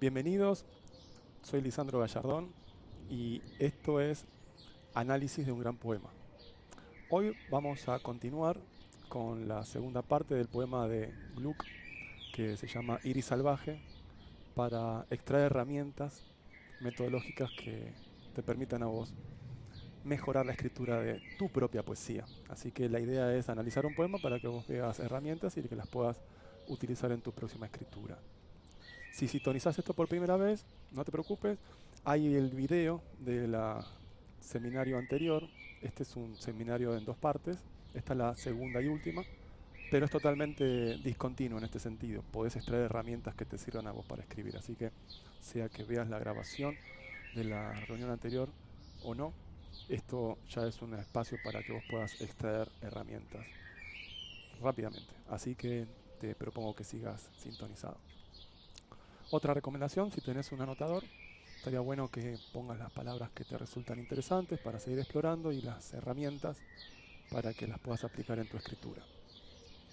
Bienvenidos, soy Lisandro Gallardón y esto es Análisis de un gran poema. Hoy vamos a continuar con la segunda parte del poema de Gluck que se llama Iris salvaje para extraer herramientas metodológicas que te permitan a vos mejorar la escritura de tu propia poesía. Así que la idea es analizar un poema para que vos veas herramientas y que las puedas utilizar en tu próxima escritura. Si sintonizás esto por primera vez, no te preocupes, hay el video del seminario anterior. Este es un seminario en dos partes, esta es la segunda y última, pero es totalmente discontinuo en este sentido. Podés extraer herramientas que te sirvan a vos para escribir, así que sea que veas la grabación de la reunión anterior o no, esto ya es un espacio para que vos puedas extraer herramientas rápidamente. Así que te propongo que sigas sintonizado. Otra recomendación, si tenés un anotador, estaría bueno que pongas las palabras que te resultan interesantes para seguir explorando y las herramientas para que las puedas aplicar en tu escritura.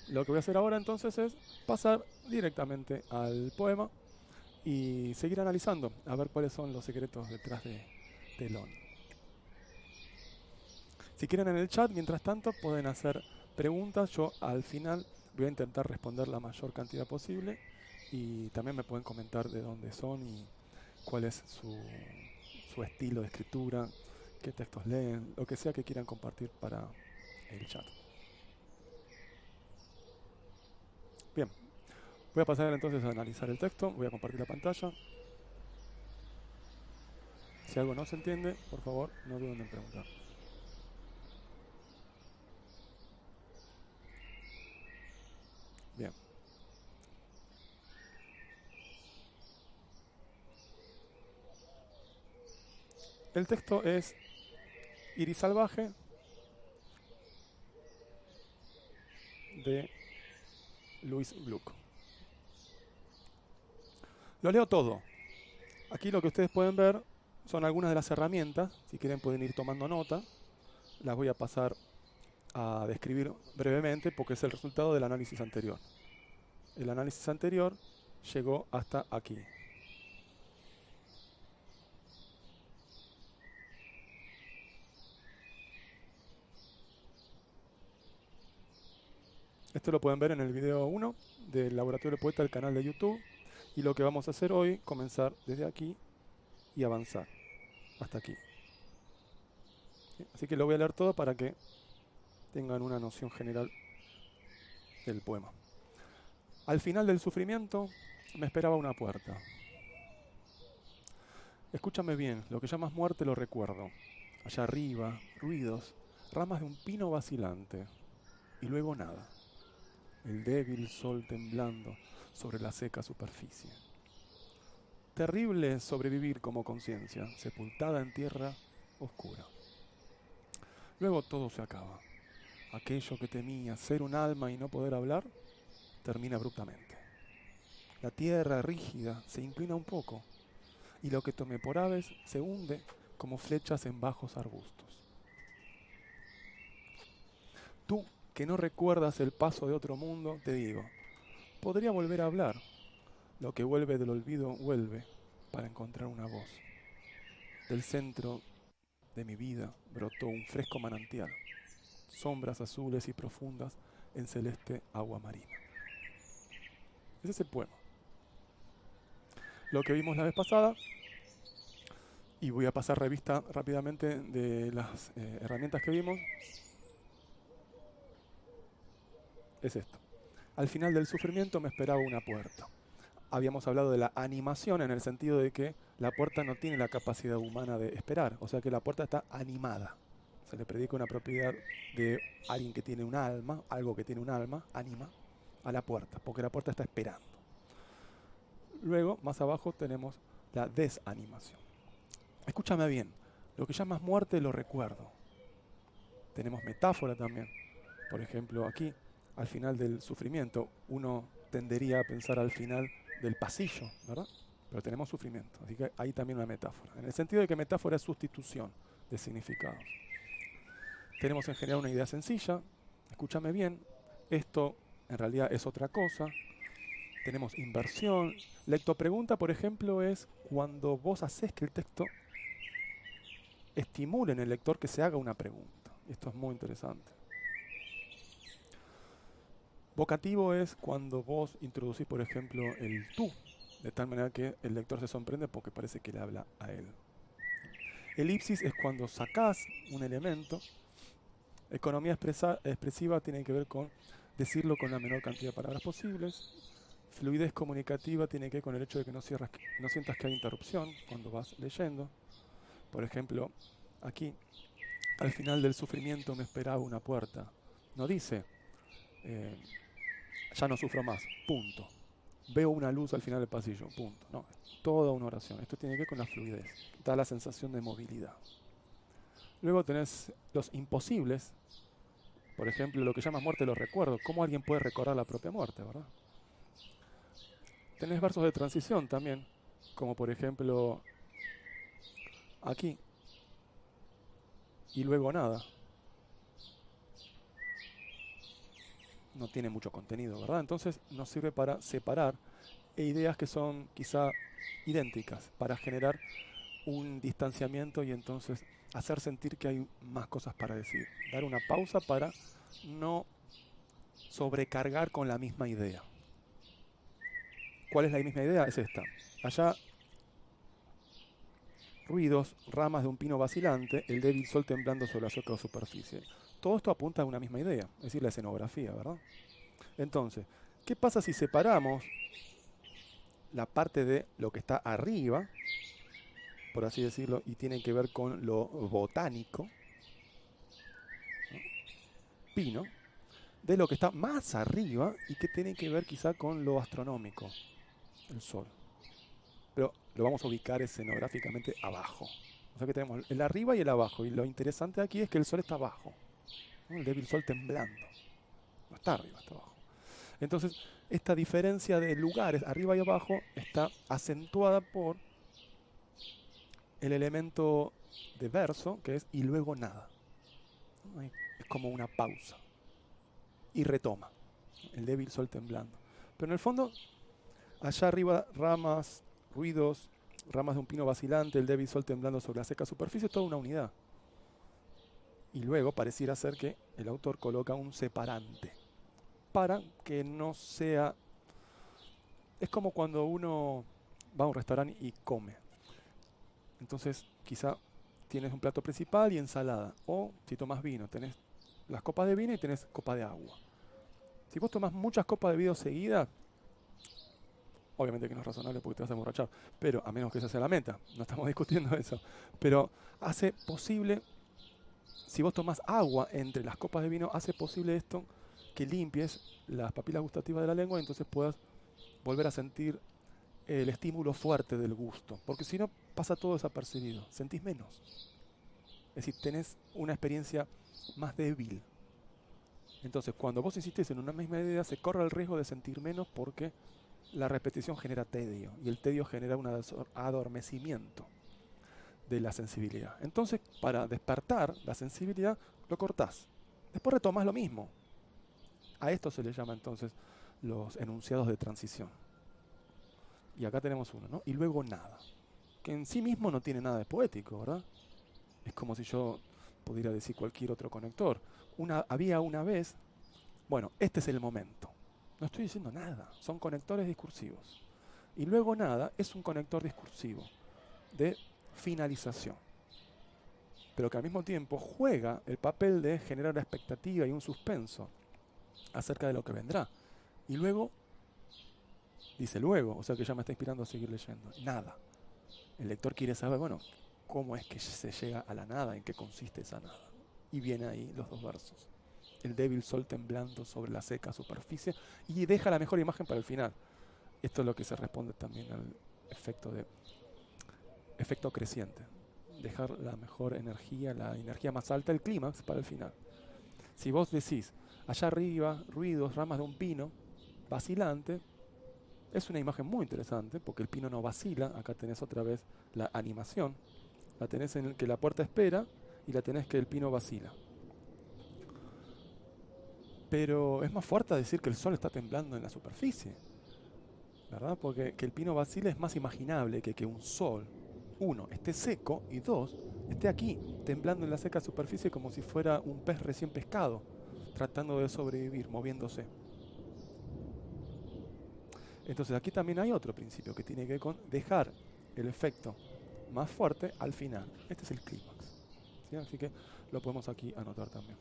Lo que voy a hacer ahora entonces es pasar directamente al poema y seguir analizando, a ver cuáles son los secretos detrás de telón. Si quieren en el chat, mientras tanto, pueden hacer preguntas. Yo al final voy a intentar responder la mayor cantidad posible y también me pueden comentar de dónde son y cuál es su estilo de escritura, qué textos leen, lo que sea que quieran compartir para el chat. Bien, voy a pasar entonces a analizar el texto, voy a compartir la pantalla. Si algo no se entiende, por favor, no duden en preguntar. Bien. El texto es Iris salvaje de Louis Gluck. Lo leo todo. Aquí lo que ustedes pueden ver son algunas de las herramientas. Si quieren pueden ir tomando nota. Las voy a pasar a describir brevemente porque es el resultado del análisis anterior. El análisis anterior llegó hasta aquí. Esto lo pueden ver en el video 1 del Laboratorio de Poeta del canal de YouTube. Y lo que vamos a hacer hoy, comenzar desde aquí y avanzar hasta aquí. Así que lo voy a leer todo para que tengan una noción general del poema. Al final del sufrimiento me esperaba una puerta. Escúchame bien, lo que llamas muerte lo recuerdo. Allá arriba, ruidos, ramas de un pino vacilante. Y luego nada. El débil sol temblando sobre la seca superficie. Terrible sobrevivir como conciencia, sepultada en tierra oscura. Luego todo se acaba. Aquello que temía ser un alma y no poder hablar, termina abruptamente. La tierra rígida se inclina un poco y lo que tomé por aves se hunde como flechas en bajos arbustos. Tú, que no recuerdas el paso de otro mundo, te digo, podría volver a hablar. Lo que vuelve del olvido vuelve para encontrar una voz. Del centro de mi vida brotó un fresco manantial, sombras azules y profundas en celeste agua marina. Ese es el poema. Lo que vimos la vez pasada, y voy a pasar revista rápidamente de las herramientas que vimos, es esto. Al final del sufrimiento me esperaba una puerta. Habíamos hablado de la animación en el sentido de que la puerta no tiene la capacidad humana de esperar, o sea que la puerta está animada. Se le predica una propiedad de alguien que tiene un alma, algo que tiene un alma, anima, a la puerta, porque la puerta está esperando. Luego, más abajo, tenemos la desanimación. Escúchame bien, lo que llamas muerte lo recuerdo. Tenemos metáfora también. Por ejemplo, aquí, al final del sufrimiento, uno tendería a pensar al final del pasillo, ¿verdad? Pero tenemos sufrimiento, así que hay también una metáfora. En el sentido de que metáfora es sustitución de significados. Tenemos en general una idea sencilla, escúchame bien, esto en realidad es otra cosa, tenemos inversión. Lectopregunta, por ejemplo, es cuando vos haces que el texto estimule en el lector que se haga una pregunta. Esto es muy interesante. Vocativo es cuando vos introducís, por ejemplo, el tú, de tal manera que el lector se sorprende porque parece que le habla a él. Elipsis es cuando sacás un elemento. Economía expresiva tiene que ver con decirlo con la menor cantidad de palabras posibles. Fluidez comunicativa tiene que ver con el hecho de que no sientas que hay interrupción cuando vas leyendo. Por ejemplo, aquí, al final del sufrimiento me esperaba una puerta. No dice, ya no sufro más, punto. Veo una luz al final del pasillo, punto. No, es toda una oración. Esto tiene que ver con la fluidez. Da la sensación de movilidad. Luego tenés los imposibles. Por ejemplo, lo que llamas muerte de los recuerdos. ¿Cómo alguien puede recordar la propia muerte, verdad? Tenés versos de transición también, como por ejemplo aquí, y luego nada. No tiene mucho contenido, ¿verdad? Entonces nos sirve para separar ideas que son quizá idénticas, para generar un distanciamiento y entonces hacer sentir que hay más cosas para decir. Dar una pausa para no sobrecargar con la misma idea. ¿Cuál es la misma idea? Es esta. Allá, ruidos, ramas de un pino vacilante, el débil sol temblando sobre la seca superficie. Todo esto apunta a una misma idea, es decir, la escenografía, ¿verdad? Entonces, ¿qué pasa si separamos la parte de lo que está arriba, por así decirlo, y tiene que ver con lo botánico, ¿no? Pino, de lo que está más arriba y que tiene que ver quizá con lo astronómico, el sol? Pero lo vamos a ubicar escenográficamente abajo. O sea que tenemos el arriba y el abajo. Y lo interesante aquí es que el sol está abajo, ¿no? El débil sol temblando. No está arriba, está abajo. Entonces, esta diferencia de lugares, arriba y abajo, está acentuada por el elemento de verso, que es y luego nada, ¿no? Es como una pausa. Y retoma. El débil sol temblando. Pero en el fondo, allá arriba, ramas, ruidos, ramas de un pino vacilante, el débil sol temblando sobre la seca superficie, es toda una unidad. Y luego pareciera ser que el autor coloca un separante para que no sea... Es como cuando uno va a un restaurante y come. Entonces quizá tienes un plato principal y ensalada. O si tomas vino, tenés las copas de vino y tenés copa de agua. Si vos tomás muchas copas de vino seguidas, obviamente que no es razonable porque te vas a emborrachar, pero a menos que esa sea la meta, no estamos discutiendo eso. Pero hace posible, si vos tomás agua entre las copas de vino, hace posible esto que limpies las papilas gustativas de la lengua y entonces puedas volver a sentir el estímulo fuerte del gusto. Porque si no, pasa todo desapercibido, sentís menos. Es decir, tenés una experiencia más débil. Entonces, cuando vos insistís en una misma idea, se corre el riesgo de sentir menos porque la repetición genera tedio y el tedio genera un adormecimiento de la sensibilidad. Entonces, para despertar la sensibilidad, lo cortás. Después retomás lo mismo. A esto se le llama entonces los enunciados de transición. Y acá tenemos uno, ¿no? Y luego nada. Que en sí mismo no tiene nada de poético, ¿verdad? Es como si yo pudiera decir cualquier otro conector. Había una vez, bueno, este es el momento. No estoy diciendo nada, son conectores discursivos. Y luego nada es un conector discursivo de finalización, pero que al mismo tiempo juega el papel de generar una expectativa y un suspenso acerca de lo que vendrá. Y luego, dice luego, o sea que ya me está inspirando a seguir leyendo. Nada. El lector quiere saber, bueno, cómo es que se llega a la nada, en qué consiste esa nada. Y viene ahí los dos versos. El débil sol temblando sobre la seca superficie y deja la mejor imagen para el final. Esto es lo que se responde también al efecto creciente. Dejar la mejor energía, la energía más alta, el clímax para el final. Si vos decís, allá arriba, ruidos, ramas de un pino, vacilante, es una imagen muy interesante porque el pino no vacila. Acá tenés otra vez la animación. La tenés en el que la puerta espera y la tenés que el pino vacila. Pero es más fuerte decir que el sol está temblando en la superficie. ¿verdad? Porque que el pino vacile es más imaginable que un sol, uno, esté seco y dos, esté aquí, temblando en la seca superficie como si fuera un pez recién pescado, tratando de sobrevivir, moviéndose. Entonces aquí también hay otro principio que tiene que ver con dejar el efecto más fuerte al final. Este es el clímax. ¿Sí? Así que lo podemos aquí anotar también.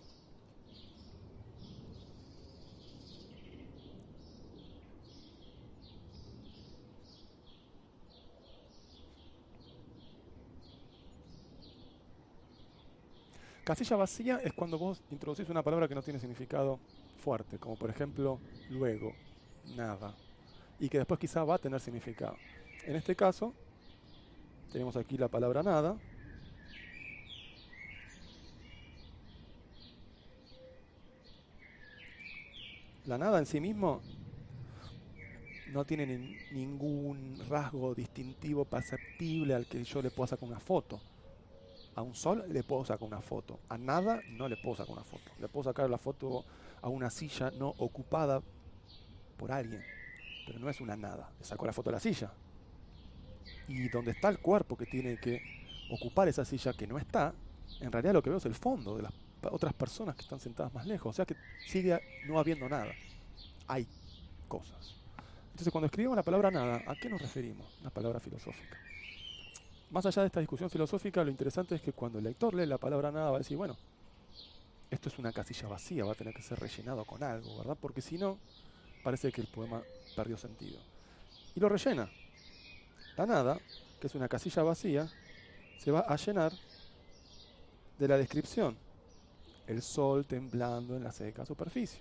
Casilla vacía es cuando vos introducís una palabra que no tiene significado fuerte, como por ejemplo luego, nada, y que después quizá va a tener significado. En este caso, tenemos aquí la palabra nada. La nada en sí mismo no tiene ningún rasgo distintivo perceptible al que yo le pueda sacar una foto. A un sol le puedo sacar una foto. A nada no le puedo sacar una foto. Le puedo sacar la foto a una silla no ocupada por alguien. Pero no es una nada. Le saco la foto a la silla. Y donde está el cuerpo que tiene que ocupar esa silla que no está, en realidad lo que veo es el fondo de las otras personas que están sentadas más lejos. O sea que sigue no habiendo nada. Hay cosas. Entonces cuando escribimos la palabra nada, ¿a qué nos referimos? Una palabra filosófica. Más allá de esta discusión filosófica, lo interesante es que cuando el lector lee la palabra nada va a decir, bueno, esto es una casilla vacía, va a tener que ser rellenado con algo, ¿verdad? Porque si no, parece que el poema perdió sentido. Y lo rellena. La nada, que es una casilla vacía, se va a llenar de la descripción. El sol temblando en la seca superficie.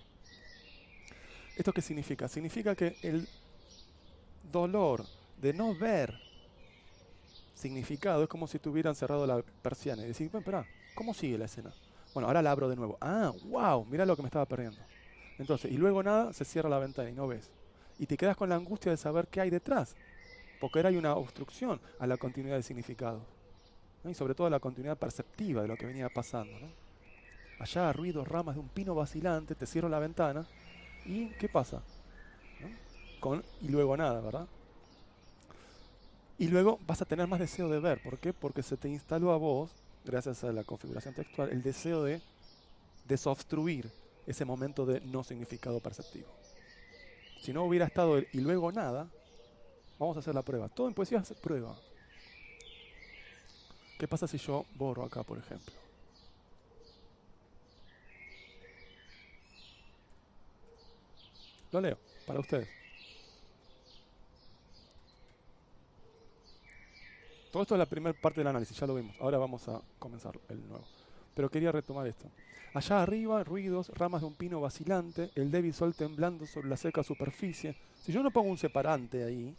¿Esto qué significa? Significa que el dolor de no ver significado es como si tuvieran cerrado la persiana y decir, bueno, espera, ¿cómo sigue la escena? Bueno, ahora la abro de nuevo. Ah, wow, mira lo que me estaba perdiendo. Entonces, y luego nada, se cierra la ventana y no ves. Y te quedas con la angustia de saber qué hay detrás, porque ahora hay una obstrucción a la continuidad de significado, ¿no? Y sobre todo a la continuidad perceptiva de lo que venía pasando, ¿no? Allá, ruidos, ramas de un pino vacilante, te cierro la ventana y ¿qué pasa? ¿No? Y luego nada, ¿verdad? Y luego vas a tener más deseo de ver. ¿Por qué? Porque se te instaló a vos, gracias a la configuración textual, el deseo de desobstruir ese momento de no significado perceptivo. Si no hubiera estado el y luego nada, vamos a hacer la prueba. Todo en poesía es prueba. ¿Qué pasa si yo borro acá, por ejemplo? Lo leo, para ustedes. Todo esto es la primera parte del análisis, ya lo vimos. Ahora vamos a comenzar el nuevo. Pero quería retomar esto. Allá arriba, ruidos, ramas de un pino vacilante, el débil sol temblando sobre la seca superficie. Si yo no pongo un separante ahí,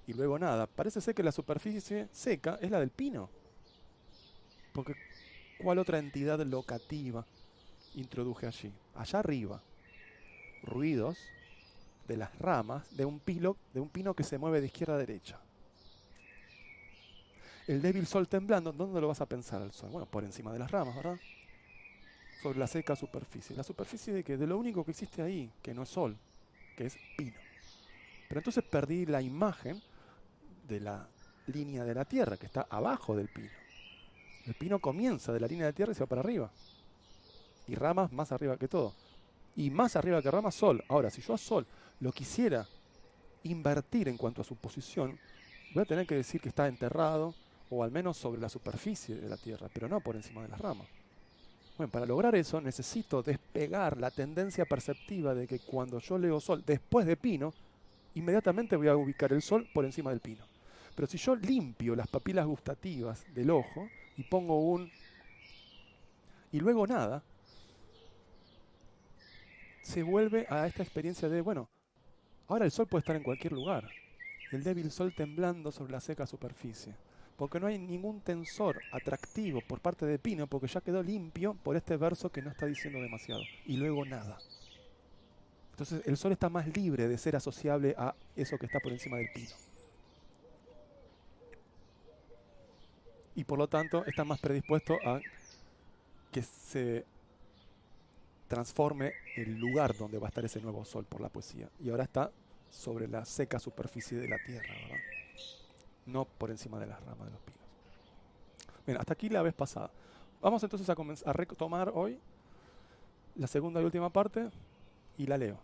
y luego nada, parece ser que la superficie seca es la del pino. Porque ¿cuál otra entidad locativa introduje allí? Allá arriba, ruidos de las ramas de un pino que se mueve de izquierda a derecha. El débil sol temblando, ¿dónde lo vas a pensar al sol? Bueno, por encima de las ramas, ¿verdad? Sobre la seca superficie. ¿La superficie de qué? De lo único que existe ahí, que no es sol, que es pino. Pero entonces perdí la imagen de la línea de la Tierra, que está abajo del pino. El pino comienza de la línea de la Tierra y se va para arriba. Y ramas más arriba que todo. Y más arriba que ramas, sol. Ahora, si yo a sol lo quisiera invertir en cuanto a su posición, voy a tener que decir que está enterrado, o al menos sobre la superficie de la Tierra, pero no por encima de las ramas. Bueno, para lograr eso necesito despegar la tendencia perceptiva de que cuando yo leo sol después de pino, inmediatamente voy a ubicar el sol por encima del pino. Pero si yo limpio las papilas gustativas del ojo y pongo un y luego nada, se vuelve a esta experiencia de, bueno, ahora el sol puede estar en cualquier lugar. El débil sol temblando sobre la seca superficie. Porque no hay ningún tensor atractivo por parte de Pino, porque ya quedó limpio por este verso que no está diciendo demasiado. Y luego nada. Entonces el sol está más libre de ser asociable a eso que está por encima del pino. Y por lo tanto está más predispuesto a que se transforme el lugar donde va a estar ese nuevo sol por la poesía. Y ahora está sobre la seca superficie de la tierra, ¿verdad? No por encima de las ramas de los pinos. Bien, hasta aquí la vez pasada. Vamos entonces a retomar hoy la segunda y última parte y la leo.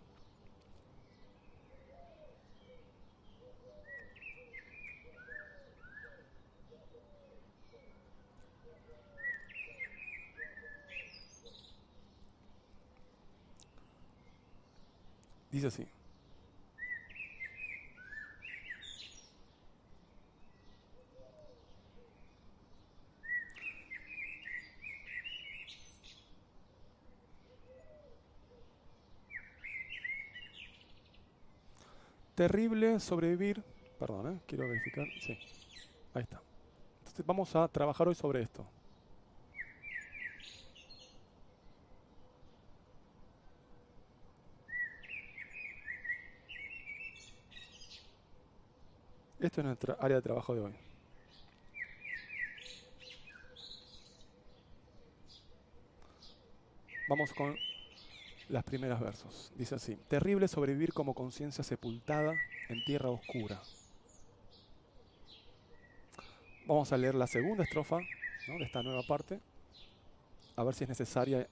Dice así. Terrible sobrevivir. Perdón, quiero verificar. Sí, ahí está. Entonces vamos a trabajar hoy sobre esto. Esto es nuestra área de trabajo de hoy. Vamos con las primeras versos. Dice así. Terrible sobrevivir como conciencia sepultada en tierra oscura. Vamos a leer la segunda estrofa, ¿no?, de esta nueva parte, a ver si es necesaria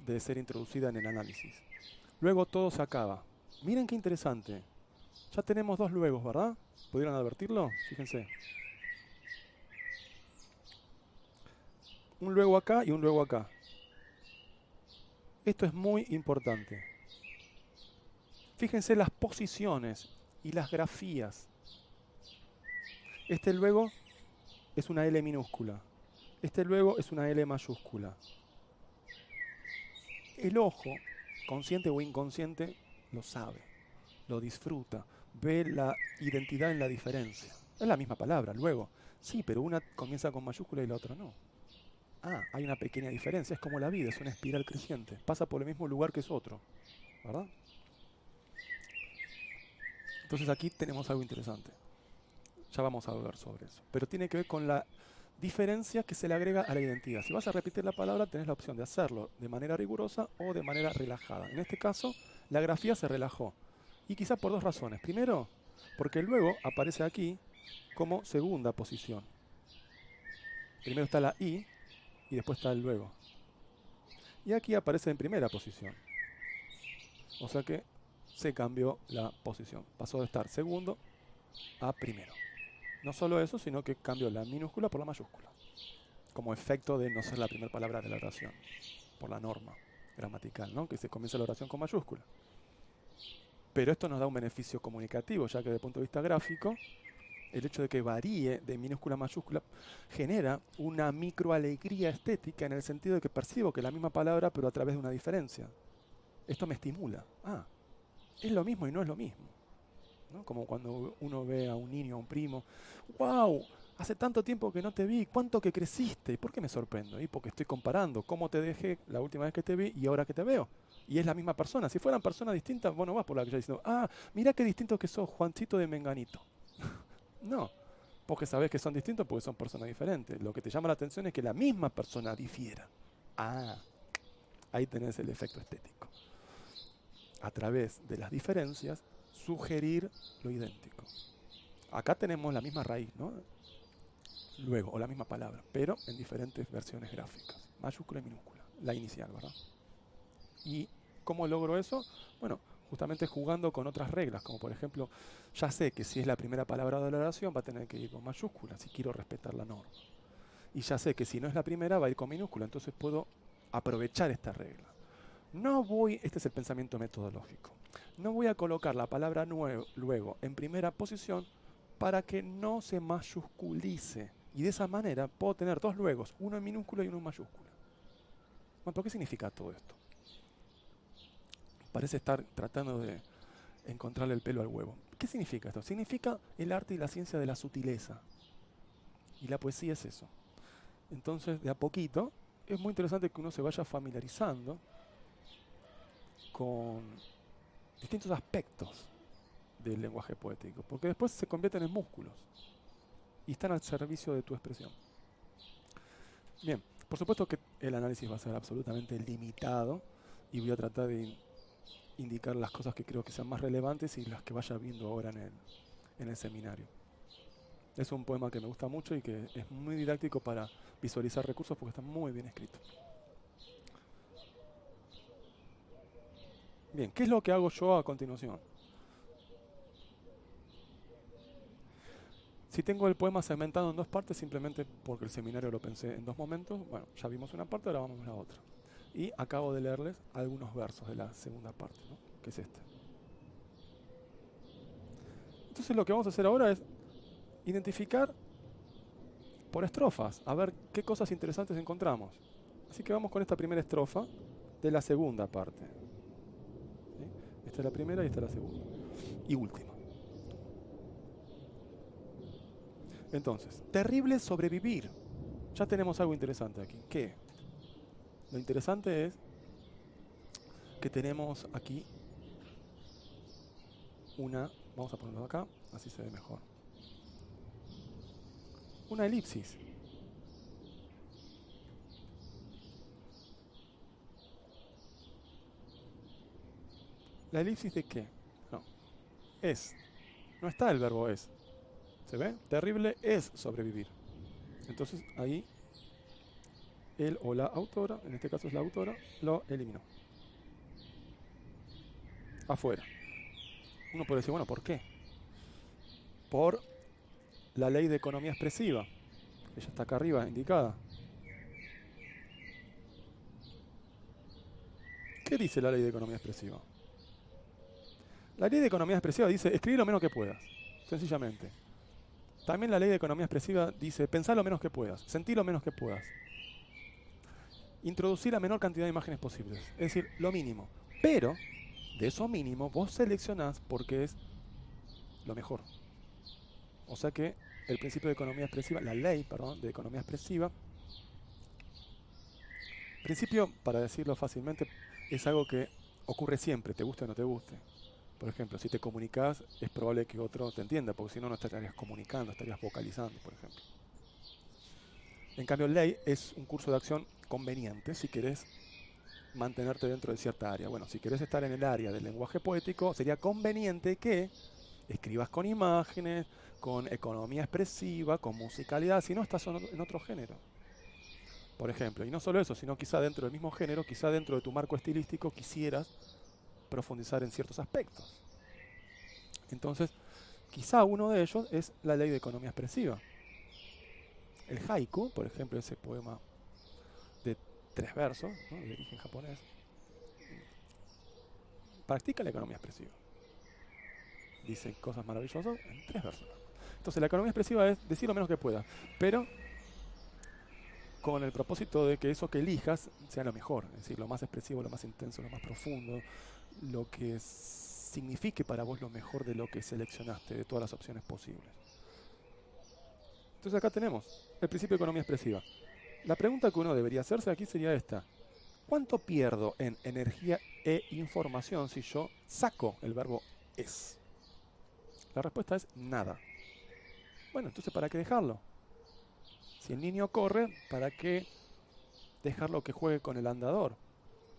de ser introducida en el análisis. Luego todo se acaba. Miren qué interesante. Ya tenemos dos luegos, ¿verdad? ¿Pudieron advertirlo? Fíjense. Un luego acá y un luego acá. Esto es muy importante. Fíjense las posiciones y las grafías. Este luego es una L minúscula. Este luego es una L mayúscula. El ojo, consciente o inconsciente, lo sabe, lo disfruta, ve la identidad en la diferencia. Es la misma palabra, luego. Sí, pero una comienza con mayúscula y la otra no. Ah, hay una pequeña diferencia. Es como la vida, es una espiral creciente. Pasa por el mismo lugar que es otro, ¿verdad? Entonces aquí tenemos algo interesante. Ya vamos a hablar sobre eso. Pero tiene que ver con la diferencia que se le agrega a la identidad. Si vas a repetir la palabra, tenés la opción de hacerlo de manera rigurosa o de manera relajada. En este caso, la grafía se relajó. Y quizás por dos razones. Primero, porque luego aparece aquí como segunda posición. Primero está la I y después está el luego. Y aquí aparece en primera posición. O sea que se cambió la posición. Pasó de estar segundo a primero. No solo eso, sino que cambió la minúscula por la mayúscula, como efecto de no ser la primera palabra de la oración, por la norma gramatical, ¿no?, que se comienza la oración con mayúscula. Pero esto nos da un beneficio comunicativo, ya que desde el punto de vista gráfico, el hecho de que varíe de minúscula a mayúscula genera una microalegría estética en el sentido de que percibo que es la misma palabra, pero a través de una diferencia. Esto me estimula. Ah, es lo mismo y no es lo mismo, ¿no? Como cuando uno ve a un niño, a un primo. ¡Wow! Hace tanto tiempo que no te vi. ¿Cuánto que creciste? ¿Por qué me sorprendo? Y porque estoy comparando cómo te dejé la última vez que te vi y ahora que te veo. Y es la misma persona. Si fueran personas distintas, vos no vas por la calle diciendo, ah, mira qué distinto que sos, Juancito de Menganito. No, porque sabés que son distintos porque son personas diferentes. Lo que te llama la atención es que la misma persona difiera. Ah, ahí tenés el efecto estético. A través de las diferencias, sugerir lo idéntico. Acá tenemos la misma raíz, ¿no? Luego, o la misma palabra, pero en diferentes versiones gráficas. Mayúscula y minúscula. La inicial, ¿verdad? ¿Y cómo logro eso? Bueno, justamente jugando con otras reglas, como por ejemplo, ya sé que si es la primera palabra de la oración va a tener que ir con mayúscula, si quiero respetar la norma. Y ya sé que si no es la primera va a ir con minúscula, entonces puedo aprovechar esta regla. Este es el pensamiento metodológico, no voy a colocar la palabra luego en primera posición para que no se mayúsculice. Y de esa manera puedo tener dos luegos, uno en minúscula y uno en mayúscula. Bueno, ¿pero qué significa todo esto? Parece estar tratando de encontrarle el pelo al huevo. ¿Qué significa esto? Significa el arte y la ciencia de la sutileza. Y la poesía es eso. Entonces, de a poquito, es muy interesante que uno se vaya familiarizando con distintos aspectos del lenguaje poético, porque después se convierten en músculos y están al servicio de tu expresión. Bien, por supuesto que el análisis va a ser absolutamente limitado y voy a tratar de indicar las cosas que creo que sean más relevantes y las que vaya viendo ahora en el seminario. Es un poema que me gusta mucho y que es muy didáctico para visualizar recursos porque está muy bien escrito. Bien, ¿qué es lo que hago yo a continuación? Si tengo el poema segmentado en dos partes, simplemente porque el seminario lo pensé en dos momentos, bueno, ya vimos una parte, ahora vamos a la otra. Y acabo de leerles algunos versos de la segunda parte, ¿no? Que es este. Entonces lo que vamos a hacer ahora es identificar por estrofas, a ver qué cosas interesantes encontramos. Así que vamos con esta primera estrofa de la segunda parte. ¿Sí? Esta es la primera y esta es la segunda. Y última. Entonces, terrible sobrevivir. Ya tenemos algo interesante aquí. ¿Qué? Lo interesante es que tenemos aquí una, vamos a ponerlo acá, así se ve mejor. Una elipsis. ¿La elipsis de qué? No, es. No está el verbo es. ¿Se ve? Terrible es sobrevivir. Entonces ahí él o la autora, en este caso es la autora, lo eliminó. Afuera. Uno puede decir, bueno, ¿por qué? Por la ley de economía expresiva. Ella está acá arriba, indicada. ¿Qué dice la ley de economía expresiva? La ley de economía expresiva dice, escribir lo menos que puedas, sencillamente. También la ley de economía expresiva dice, pensar lo menos que puedas, sentir lo menos que puedas. Introducir la menor cantidad de imágenes posibles, es decir, lo mínimo. Pero, de eso mínimo, vos seleccionás porque es lo mejor. O sea que el principio de economía expresiva, la ley, perdón, de economía expresiva, principio, para decirlo fácilmente, es algo que ocurre siempre, te guste o no te guste. Por ejemplo, si te comunicas, es probable que otro te entienda, porque si no, no estarías comunicando, estarías vocalizando, por ejemplo. En cambio, ley es un curso de acción conveniente si querés mantenerte dentro de cierta área. Bueno, si querés estar en el área del lenguaje poético, sería conveniente que escribas con imágenes, con economía expresiva, con musicalidad, si no estás en otro género. Por ejemplo, y no solo eso, sino quizá dentro del mismo género, quizá dentro de tu marco estilístico quisieras profundizar en ciertos aspectos. Entonces, quizá uno de ellos es la ley de economía expresiva. El haiku, por ejemplo, ese poema de 3 versos, ¿no?, de origen japonés, practica la economía expresiva. Dice cosas maravillosas en 3 versos. Entonces, la economía expresiva es decir lo menos que pueda, pero con el propósito de que eso que elijas sea lo mejor, es decir, lo más expresivo, lo más intenso, lo más profundo, lo que signifique para vos lo mejor de lo que seleccionaste, de todas las opciones posibles. Entonces acá tenemos el principio de economía expresiva. La pregunta que uno debería hacerse aquí sería esta. ¿Cuánto pierdo en energía e información si yo saco el verbo es? La respuesta es nada. Bueno, entonces ¿para qué dejarlo? Si el niño corre, ¿para qué dejarlo que juegue con el andador?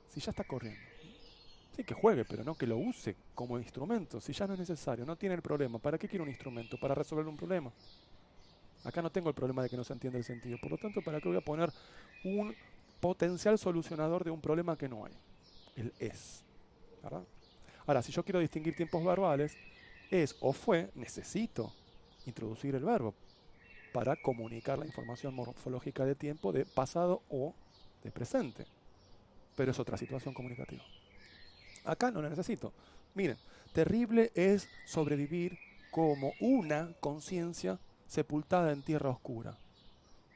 Si ya está corriendo. Sí, que juegue, pero no que lo use como instrumento. Si ya no es necesario, no tiene el problema. ¿Para qué quiere un instrumento? Para resolver un problema. Acá no tengo el problema de que no se entiende el sentido. Por lo tanto, ¿para qué voy a poner un potencial solucionador de un problema que no hay? El es. ¿Verdad? Ahora, si yo quiero distinguir tiempos verbales, es o fue, necesito introducir el verbo para comunicar la información morfológica de tiempo de pasado o de presente. Pero es otra situación comunicativa. Acá no lo necesito. Miren, terrible es sobrevivir como una conciencia sepultada en tierra oscura.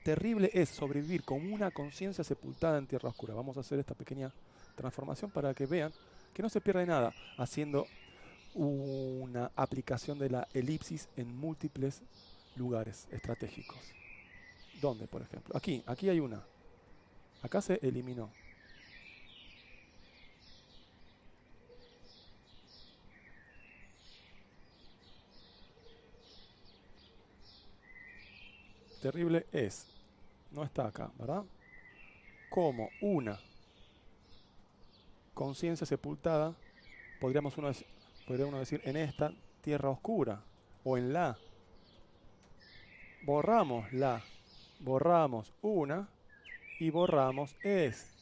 Terrible es sobrevivir como una conciencia sepultada en tierra oscura. Vamos a hacer esta pequeña transformación para que vean que no se pierde nada haciendo una aplicación de la elipsis en múltiples lugares estratégicos. ¿Dónde, por ejemplo? Aquí hay una. Acá se eliminó. Terrible es. No está acá, ¿verdad? Como una conciencia sepultada podría uno decir en esta tierra oscura o en la. Borramos la, borramos una y borramos es.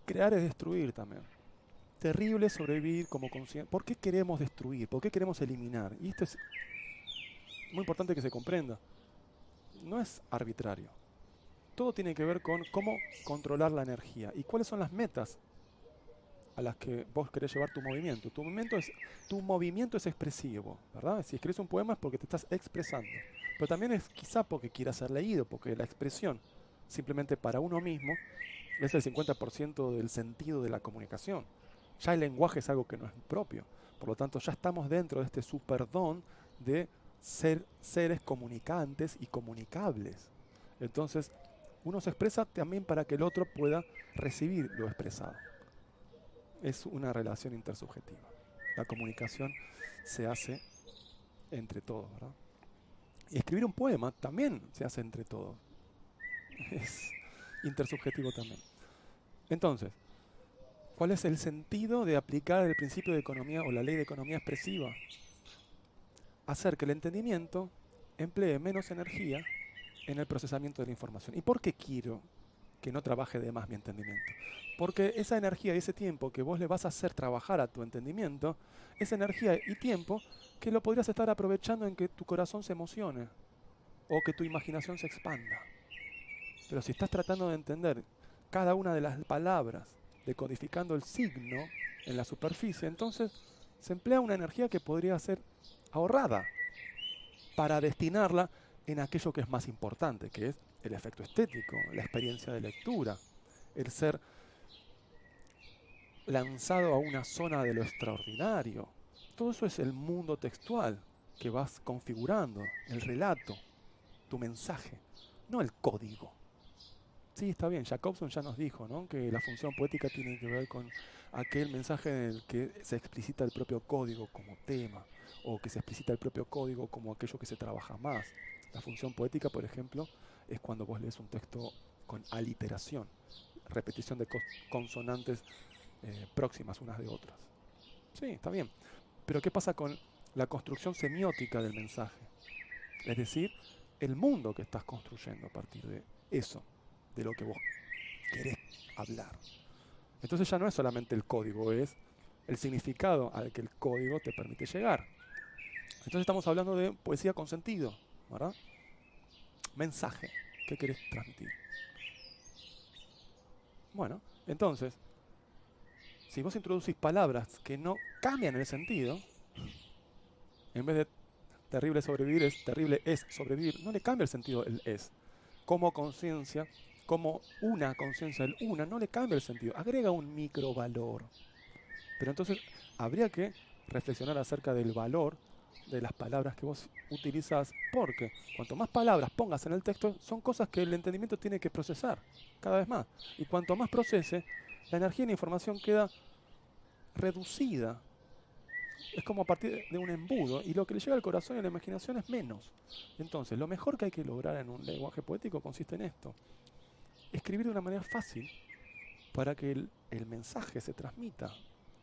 Crear es destruir también. Terrible sobrevivir como conciencia. ¿Por qué queremos destruir? ¿Por qué queremos eliminar? Y esto es muy importante que se comprenda. No es arbitrario. Todo tiene que ver con cómo controlar la energía y cuáles son las metas a las que vos querés llevar tu movimiento. Tu movimiento es expresivo, ¿verdad? Si escribes un poema es porque te estás expresando. Pero también es quizá porque quiera ser leído, porque la expresión, simplemente para uno mismo, es el 50% del sentido de la comunicación. Ya el lenguaje es algo que no es propio. Por lo tanto, ya estamos dentro de este superdón de ser seres comunicantes y comunicables. Entonces, uno se expresa también para que el otro pueda recibir lo expresado. Es una relación intersubjetiva. La comunicación se hace entre todos, ¿verdad? Y escribir un poema también se hace entre todos. Es intersubjetivo también. Entonces, ¿cuál es el sentido de aplicar el principio de economía o la ley de economía expresiva? Hacer que el entendimiento emplee menos energía en el procesamiento de la información. ¿Y por qué quiero que no trabaje de más mi entendimiento? Porque esa energía y ese tiempo que vos le vas a hacer trabajar a tu entendimiento, esa energía y tiempo que lo podrías estar aprovechando en que tu corazón se emocione o que tu imaginación se expanda. Pero si estás tratando de entender cada una de las palabras, decodificando el signo en la superficie, entonces se emplea una energía que podría ser ahorrada para destinarla en aquello que es más importante, que es el efecto estético, la experiencia de lectura, el ser lanzado a una zona de lo extraordinario. Todo eso es el mundo textual que vas configurando, el relato, tu mensaje, no el código. Sí, está bien, Jacobson ya nos dijo, ¿no?, que la función poética tiene que ver con aquel mensaje en el que se explicita el propio código como tema, o que se explicita el propio código como aquello que se trabaja más. La función poética, por ejemplo, es cuando vos lees un texto con aliteración, repetición de consonantes próximas unas de otras. Sí, está bien. Pero ¿qué pasa con la construcción semiótica del mensaje? Es decir, el mundo que estás construyendo a partir de eso, de lo que vos querés hablar. Entonces ya no es solamente el código, es el significado al que el código te permite llegar. Entonces estamos hablando de poesía con sentido, ¿verdad? Mensaje, ¿qué querés transmitir? Bueno, entonces, si vos introducís palabras que no cambian el sentido, en vez de terrible sobrevivir es terrible es sobrevivir, no le cambia el sentido el es. Como conciencia, como una conciencia, el una, no le cambia el sentido, agrega un microvalor. Pero entonces habría que reflexionar acerca del valor de las palabras que vos utilizás, porque cuanto más palabras pongas en el texto, son cosas que el entendimiento tiene que procesar cada vez más. Y cuanto más procese, la energía y la información queda reducida. Es como a partir de un embudo, y lo que le llega al corazón y a la imaginación es menos. Entonces, lo mejor que hay que lograr en un lenguaje poético consiste en esto: escribir de una manera fácil para que el mensaje se transmita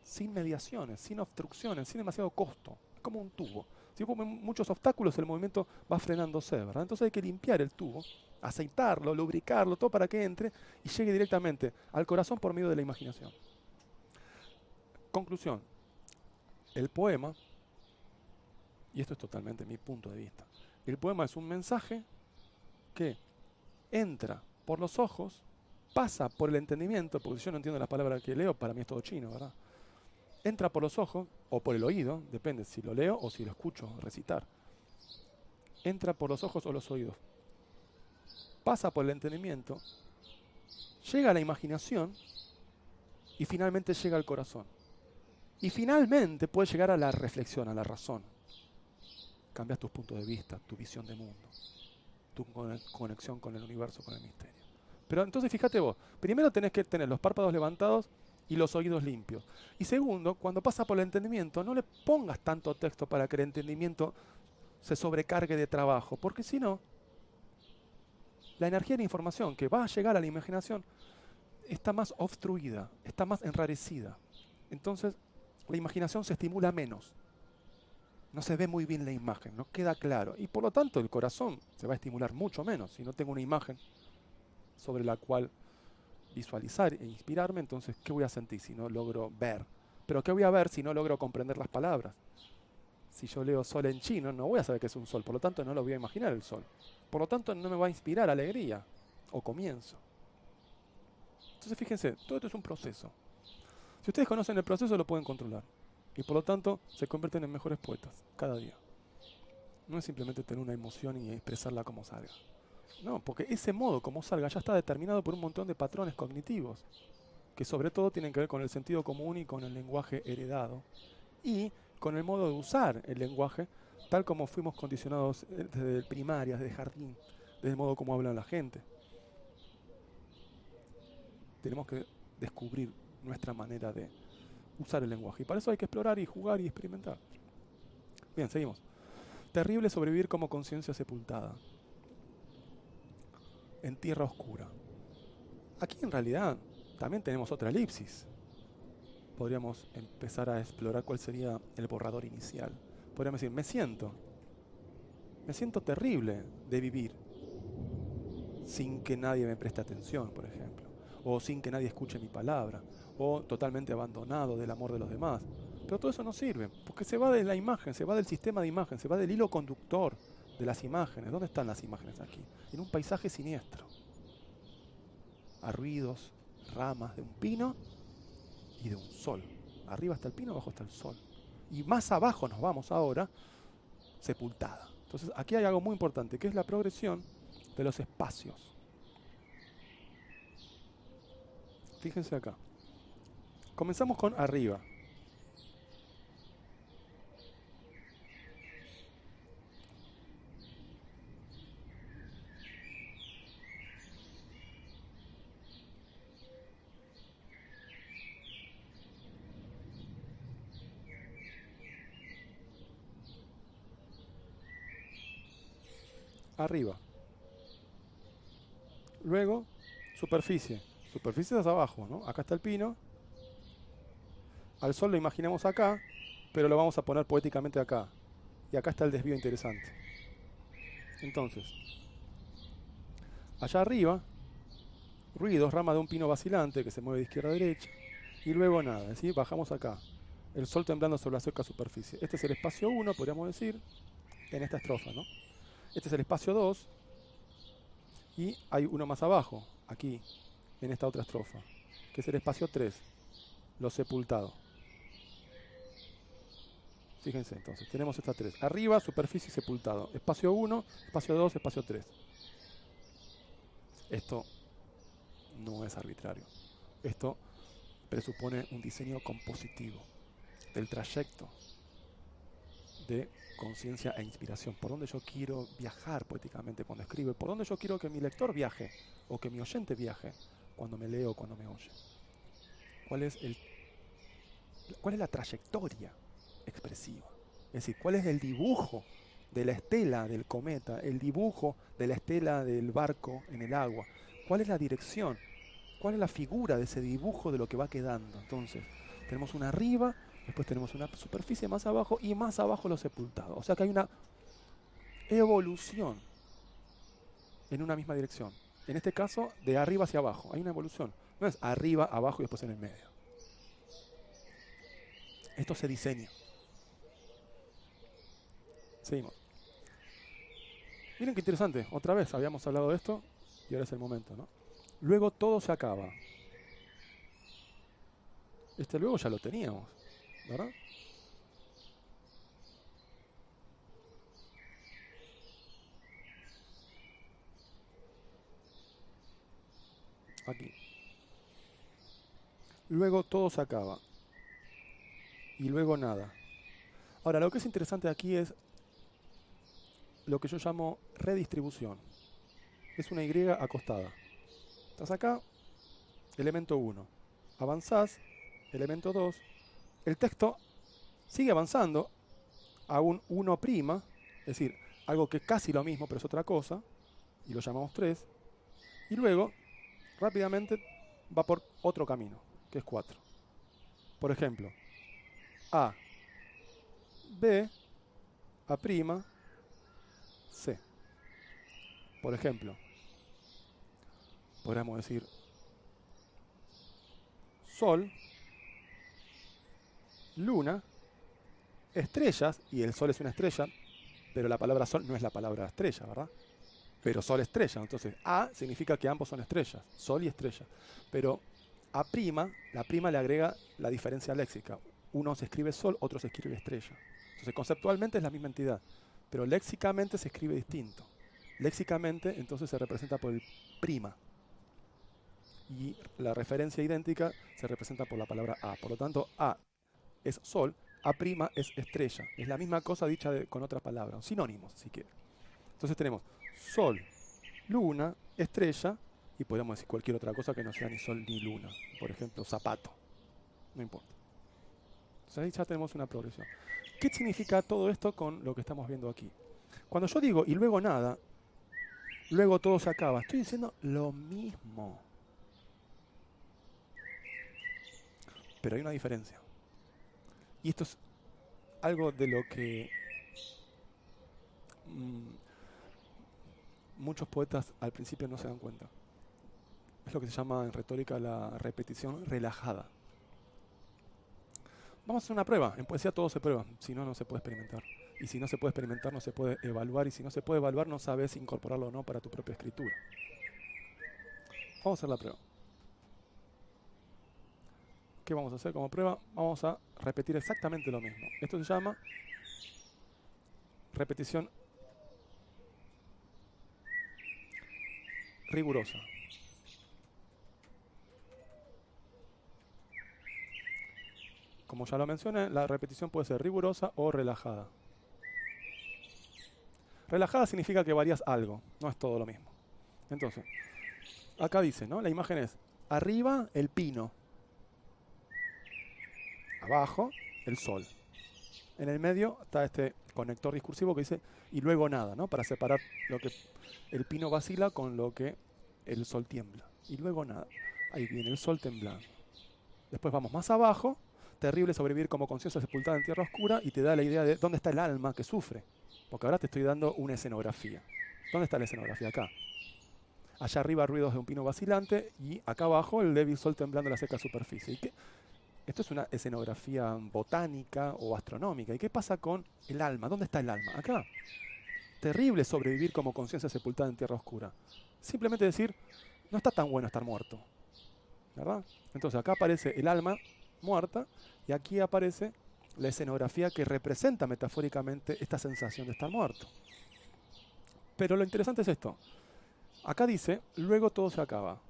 sin mediaciones, sin obstrucciones, sin demasiado costo. Es como un tubo. Si hubo muchos obstáculos, el movimiento va frenándose, ¿verdad? Entonces hay que limpiar el tubo, aceitarlo, lubricarlo, todo para que entre y llegue directamente al corazón por medio de la imaginación. Conclusión. El poema, y esto es totalmente mi punto de vista, el poema es un mensaje que entra por los ojos, pasa por el entendimiento, porque si yo no entiendo las palabras que leo, para mí es todo chino, ¿verdad? Entra por los ojos o por el oído, depende si lo leo o si lo escucho recitar. Entra por los ojos o los oídos. Pasa por el entendimiento, llega a la imaginación y finalmente llega al corazón. Y finalmente puede llegar a la reflexión, a la razón. Cambias tus puntos de vista, tu visión de mundo, tu conexión con el universo, con el misterio. Pero entonces fíjate vos, primero tenés que tener los párpados levantados y los oídos limpios. Y segundo, cuando pasa por el entendimiento, no le pongas tanto texto para que el entendimiento se sobrecargue de trabajo, porque si no, la energía de la información que va a llegar a la imaginación está más obstruida, está más enrarecida. Entonces, la imaginación se estimula menos. No se ve muy bien la imagen, no queda claro. Y por lo tanto el corazón se va a estimular mucho menos. Si no tengo una imagen sobre la cual visualizar e inspirarme, entonces, ¿qué voy a sentir si no logro ver? Pero ¿qué voy a ver si no logro comprender las palabras? Si yo leo sol en chino, no voy a saber qué es un sol, por lo tanto no lo voy a imaginar el sol. Por lo tanto no me va a inspirar alegría o comienzo. Entonces fíjense, todo esto es un proceso. Si ustedes conocen el proceso, lo pueden controlar. Y por lo tanto se convierten en mejores poetas cada día. No es simplemente tener una emoción y expresarla como salga. No, porque ese modo como salga ya está determinado por un montón de patrones cognitivos, que sobre todo tienen que ver con el sentido común y con el lenguaje heredado, y con el modo de usar el lenguaje, tal como fuimos condicionados desde primaria, desde jardín, desde el modo como habla la gente. Tenemos que descubrir nuestra manera de usar el lenguaje, y para eso hay que explorar y jugar y experimentar. Bien, seguimos. Terrible sobrevivir como conciencia sepultada en tierra oscura. Aquí en realidad también tenemos otra elipsis. Podríamos empezar a explorar cuál sería el borrador inicial. Podríamos decir, me siento terrible de vivir sin que nadie me preste atención, por ejemplo, o sin que nadie escuche mi palabra, o totalmente abandonado del amor de los demás. Pero todo eso no sirve, porque se va de la imagen, se va del sistema de imagen, se va del hilo conductor de las imágenes. ¿Dónde están las imágenes aquí? En un paisaje siniestro. A ruidos, ramas de un pino y de un sol. Arriba está el pino, abajo está el sol. Y más abajo nos vamos ahora, sepultada. Entonces aquí hay algo muy importante, que es la progresión de los espacios. Fíjense acá. Comenzamos con arriba. Arriba. Luego, superficie. Superficie es abajo, ¿no? Acá está el pino. Al sol lo imaginamos acá, pero lo vamos a poner poéticamente acá. Y acá está el desvío interesante. Entonces, allá arriba, ruidos, rama de un pino vacilante que se mueve de izquierda a derecha. Y luego nada, es decir, bajamos acá. El sol temblando sobre la seca superficie. Este es el espacio 1, podríamos decir, en esta estrofa, ¿no? Este es el espacio 2. Y hay uno más abajo, aquí, en esta otra estrofa, que es el espacio 3, lo sepultado. Fíjense entonces, tenemos estas tres. Arriba, superficie y sepultado. Espacio 1, espacio 2, espacio 3. Esto no es arbitrario. Esto presupone un diseño compositivo del trayecto de conciencia e inspiración. Por dónde yo quiero viajar poéticamente cuando escribo. Por dónde yo quiero que mi lector viaje o que mi oyente viaje cuando me lee o cuando me oye. ¿Cuál es la trayectoria expresiva? Es decir, ¿cuál es el dibujo de la estela del cometa, el dibujo de la estela del barco en el agua? ¿Cuál es la dirección? ¿Cuál es la figura de ese dibujo de lo que va quedando? Entonces, tenemos una arriba, después tenemos una superficie más abajo y más abajo lo sepultado. O sea que hay una evolución en una misma dirección. En este caso, de arriba hacia abajo. Hay una evolución. No es arriba, abajo y después en el medio. Esto se diseña. Seguimos. Miren qué interesante. Otra vez habíamos hablado de esto y ahora es el momento, ¿no? Luego todo se acaba. Este luego ya lo teníamos, ¿verdad? Aquí. Luego todo se acaba. Y luego nada. Ahora, lo que es interesante aquí es lo que yo llamo redistribución. Es una Y acostada. Estás acá, elemento 1. Avanzás, elemento 2. El texto sigue avanzando a un 1', es decir, algo que es casi lo mismo, pero es otra cosa, y lo llamamos 3. Y luego, rápidamente, va por otro camino, que es 4. Por ejemplo, A, B, A', C. Por ejemplo, podríamos decir Sol, Luna, estrellas, y el Sol es una estrella, pero la palabra Sol no es la palabra estrella, ¿verdad? Pero Sol estrella, entonces A significa que ambos son estrellas, Sol y estrella. Pero A', la prima le agrega la diferencia léxica. Uno se escribe Sol, otro se escribe estrella. Entonces conceptualmente es la misma entidad, pero léxicamente se escribe distinto. Léxicamente entonces se representa por el prima. Y la referencia idéntica se representa por la palabra A. Por lo tanto, A es Sol, A' es estrella. Es la misma cosa dicha con otra palabra, sinónimos si quiere. Entonces tenemos Sol, Luna, estrella, y podríamos decir cualquier otra cosa que no sea ni Sol ni Luna. Por ejemplo, zapato. No importa. Entonces ahí ya tenemos una progresión. ¿Qué significa todo esto con lo que estamos viendo aquí? Cuando yo digo y luego nada, luego todo se acaba, estoy diciendo lo mismo. Pero hay una diferencia. Y esto es algo de lo que muchos poetas al principio no se dan cuenta. Es lo que se llama en retórica la repetición relajada. Vamos a hacer una prueba. En poesía todo se prueba, si no, no se puede experimentar. Y si no se puede experimentar, no se puede evaluar. Y si no se puede evaluar, no sabes incorporarlo o no para tu propia escritura. Vamos a hacer la prueba. ¿Qué vamos a hacer como prueba? Vamos a repetir exactamente lo mismo. Esto se llama repetición rigurosa. Como ya lo mencioné, la repetición puede ser rigurosa o relajada. Relajada significa que varías algo, no es todo lo mismo. Entonces, acá dice, ¿no? La imagen es arriba el pino, abajo el sol. En el medio está este conector discursivo que dice y luego nada, ¿no? Para separar lo que el pino vacila con lo que el sol tiembla. Y luego nada. Ahí viene el sol temblando. Después vamos más abajo. Terrible sobrevivir como conciencia sepultada en tierra oscura, y te da la idea de dónde está el alma que sufre. Porque ahora te estoy dando una escenografía. ¿Dónde está la escenografía? Acá. Allá arriba ruidos de un pino vacilante y acá abajo el débil sol temblando en la seca superficie. ¿Y qué? Esto es una escenografía botánica o astronómica. ¿Y qué pasa con el alma? ¿Dónde está el alma? Acá. Terrible sobrevivir como conciencia sepultada en tierra oscura. Simplemente decir, no está tan bueno estar muerto, ¿verdad? Entonces acá aparece el alma muerta y aquí aparece la escenografía que representa metafóricamente esta sensación de estar muerto. Pero lo interesante es esto. Acá dice, luego todo se acaba.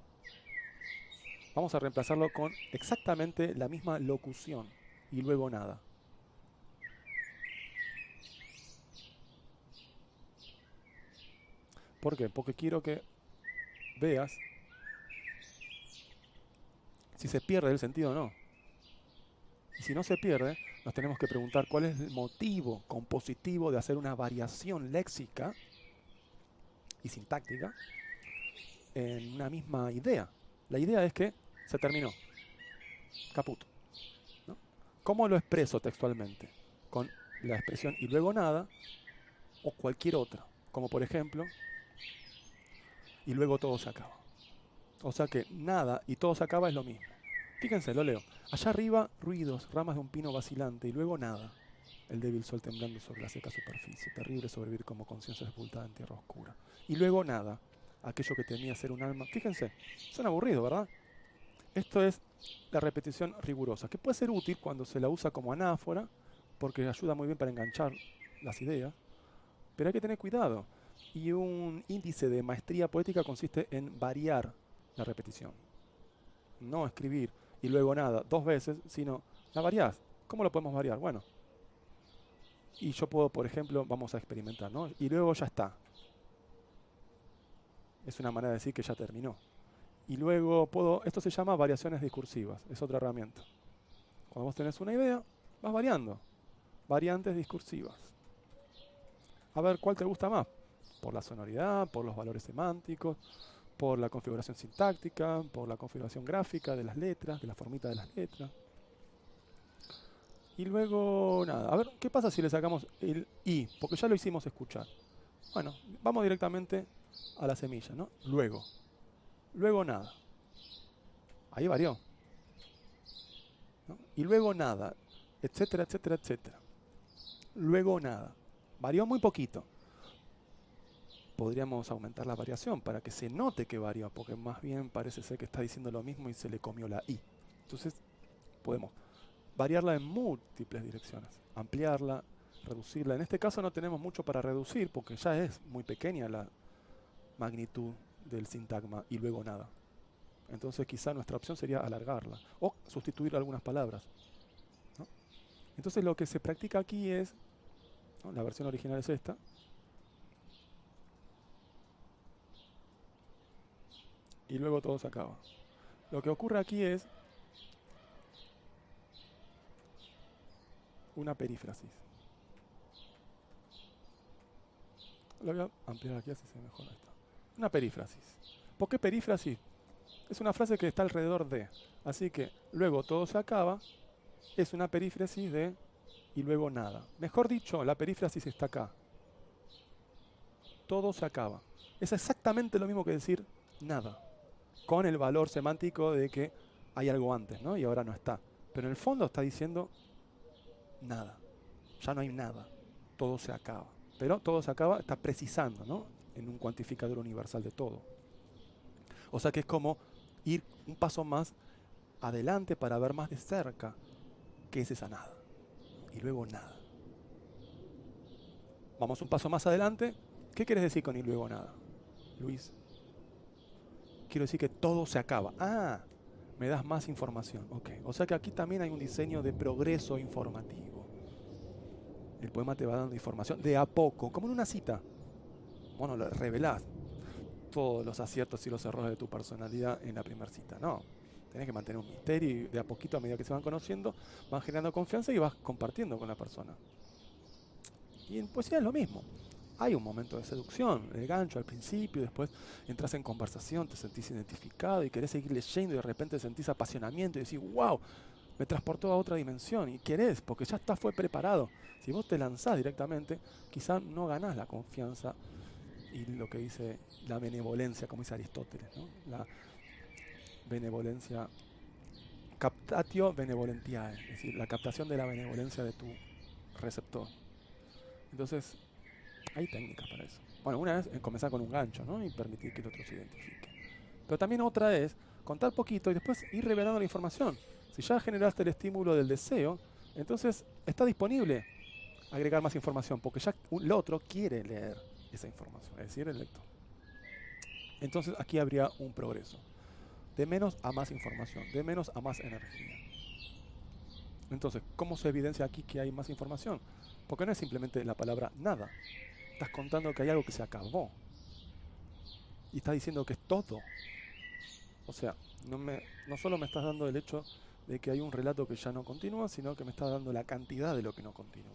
Vamos a reemplazarlo con exactamente la misma locución y luego nada. ¿Por qué? Porque quiero que veas si se pierde el sentido o no. Y si no se pierde, nos tenemos que preguntar cuál es el motivo compositivo de hacer una variación léxica y sintáctica en una misma idea. La idea es que se terminó. Caput. ¿No? ¿Cómo lo expreso textualmente? Con la expresión y luego nada o cualquier otra. Como por ejemplo, y luego todo se acaba. O sea que nada y todo se acaba es lo mismo. Fíjense, lo leo. Allá arriba, ruidos, ramas de un pino vacilante y luego nada. El débil sol temblando sobre la seca superficie. Terrible sobrevivir como conciencia sepultada en tierra oscura. Y luego nada. Aquello que temía ser un alma. Fíjense, suena aburrido, ¿verdad? Esto es la repetición rigurosa, que puede ser útil cuando se la usa como anáfora, porque ayuda muy bien para enganchar las ideas, pero hay que tener cuidado. Y un índice de maestría poética consiste en variar la repetición. No escribir y luego nada 2 veces, sino la variás. ¿Cómo lo podemos variar? Bueno, y yo puedo, por ejemplo, vamos a experimentar, ¿no? Y luego ya está. Es una manera de decir que ya terminó. Y luego puedo, esto se llama variaciones discursivas, es otra herramienta. Cuando vos tenés una idea, vas variando. Variantes discursivas. A ver, ¿cuál te gusta más? Por la sonoridad, por los valores semánticos, por la configuración sintáctica, por la configuración gráfica de las letras, de la formita de las letras. y luego nada. A ver, ¿qué pasa si le sacamos el i? Porque ya lo hicimos escuchar. Bueno, vamos directamente a la semilla, ¿no? Luego nada. Ahí varió, ¿no? Y luego nada, etcétera, etcétera, etcétera. Luego nada. Varió muy poquito. Podríamos aumentar la variación para que se note que varió, porque más bien parece ser que está diciendo lo mismo y se le comió la i. Entonces podemos variarla en múltiples direcciones, ampliarla, reducirla. En este caso no tenemos mucho para reducir porque ya es muy pequeña la magnitud del sintagma y luego nada. Entonces quizá nuestra opción sería alargarla o sustituir algunas palabras, ¿no? Entonces lo que se practica aquí es, ¿no? La versión original es esta. Y luego todo se acaba. Lo que ocurre aquí es una perífrasis. Lo voy a ampliar aquí así se mejora esto. Una perífrasis. ¿Por qué perífrasis? Es una frase que está alrededor de. Así que luego todo se acaba. Es una perífrasis de y luego nada. Mejor dicho, la perífrasis está acá. Todo se acaba. Es exactamente lo mismo que decir nada, con el valor semántico de que hay algo antes, ¿no? Y ahora no está. Pero en el fondo está diciendo nada. Ya no hay nada. Todo se acaba. Pero todo se acaba, está precisando, ¿no? En un cuantificador universal de todo. O sea que es como ir un paso más adelante para ver más de cerca qué es esa nada. Y luego nada. Vamos un paso más adelante. ¿Qué quieres decir con y luego nada, Luis? Quiero decir que todo se acaba. Ah, me das más información. Ok. O sea que aquí también hay un diseño de progreso informativo. El poema te va dando información de a poco, como en una cita. Bueno, lo revelás todos los aciertos y los errores de tu personalidad en la primera cita. No, tenés que mantener un misterio y de a poquito, a medida que se van conociendo, van generando confianza y vas compartiendo con la persona. Y en poesía es lo mismo. Hay un momento de seducción, el gancho al principio, después entras en conversación, te sentís identificado y querés seguir leyendo y de repente sentís apasionamiento y decís, wow, me transportó a otra dimensión y querés, porque ya está, fue preparado. Si vos te lanzás directamente, quizá no ganás la confianza y lo que dice la benevolencia, como dice Aristóteles, ¿no? La benevolencia, captatio benevolentiae, es decir, la captación de la benevolencia de tu receptor. Entonces, hay técnicas para eso. Bueno, una es comenzar con un gancho, ¿no? Y permitir que el otro se identifique. Pero también otra es contar poquito y después ir revelando la información. Si ya generaste el estímulo del deseo, entonces está disponible agregar más información, porque ya el otro quiere leer esa información, es decir, el lector. Entonces aquí habría un progreso. De menos a más información, de menos a más energía. Entonces, ¿cómo se evidencia aquí que hay más información? Porque no es simplemente la palabra nada. Estás contando que hay algo que se acabó. Y estás diciendo que es todo. O sea, no solo me estás dando el hecho de que hay un relato que ya no continúa, sino que me estás dando la cantidad de lo que no continúa.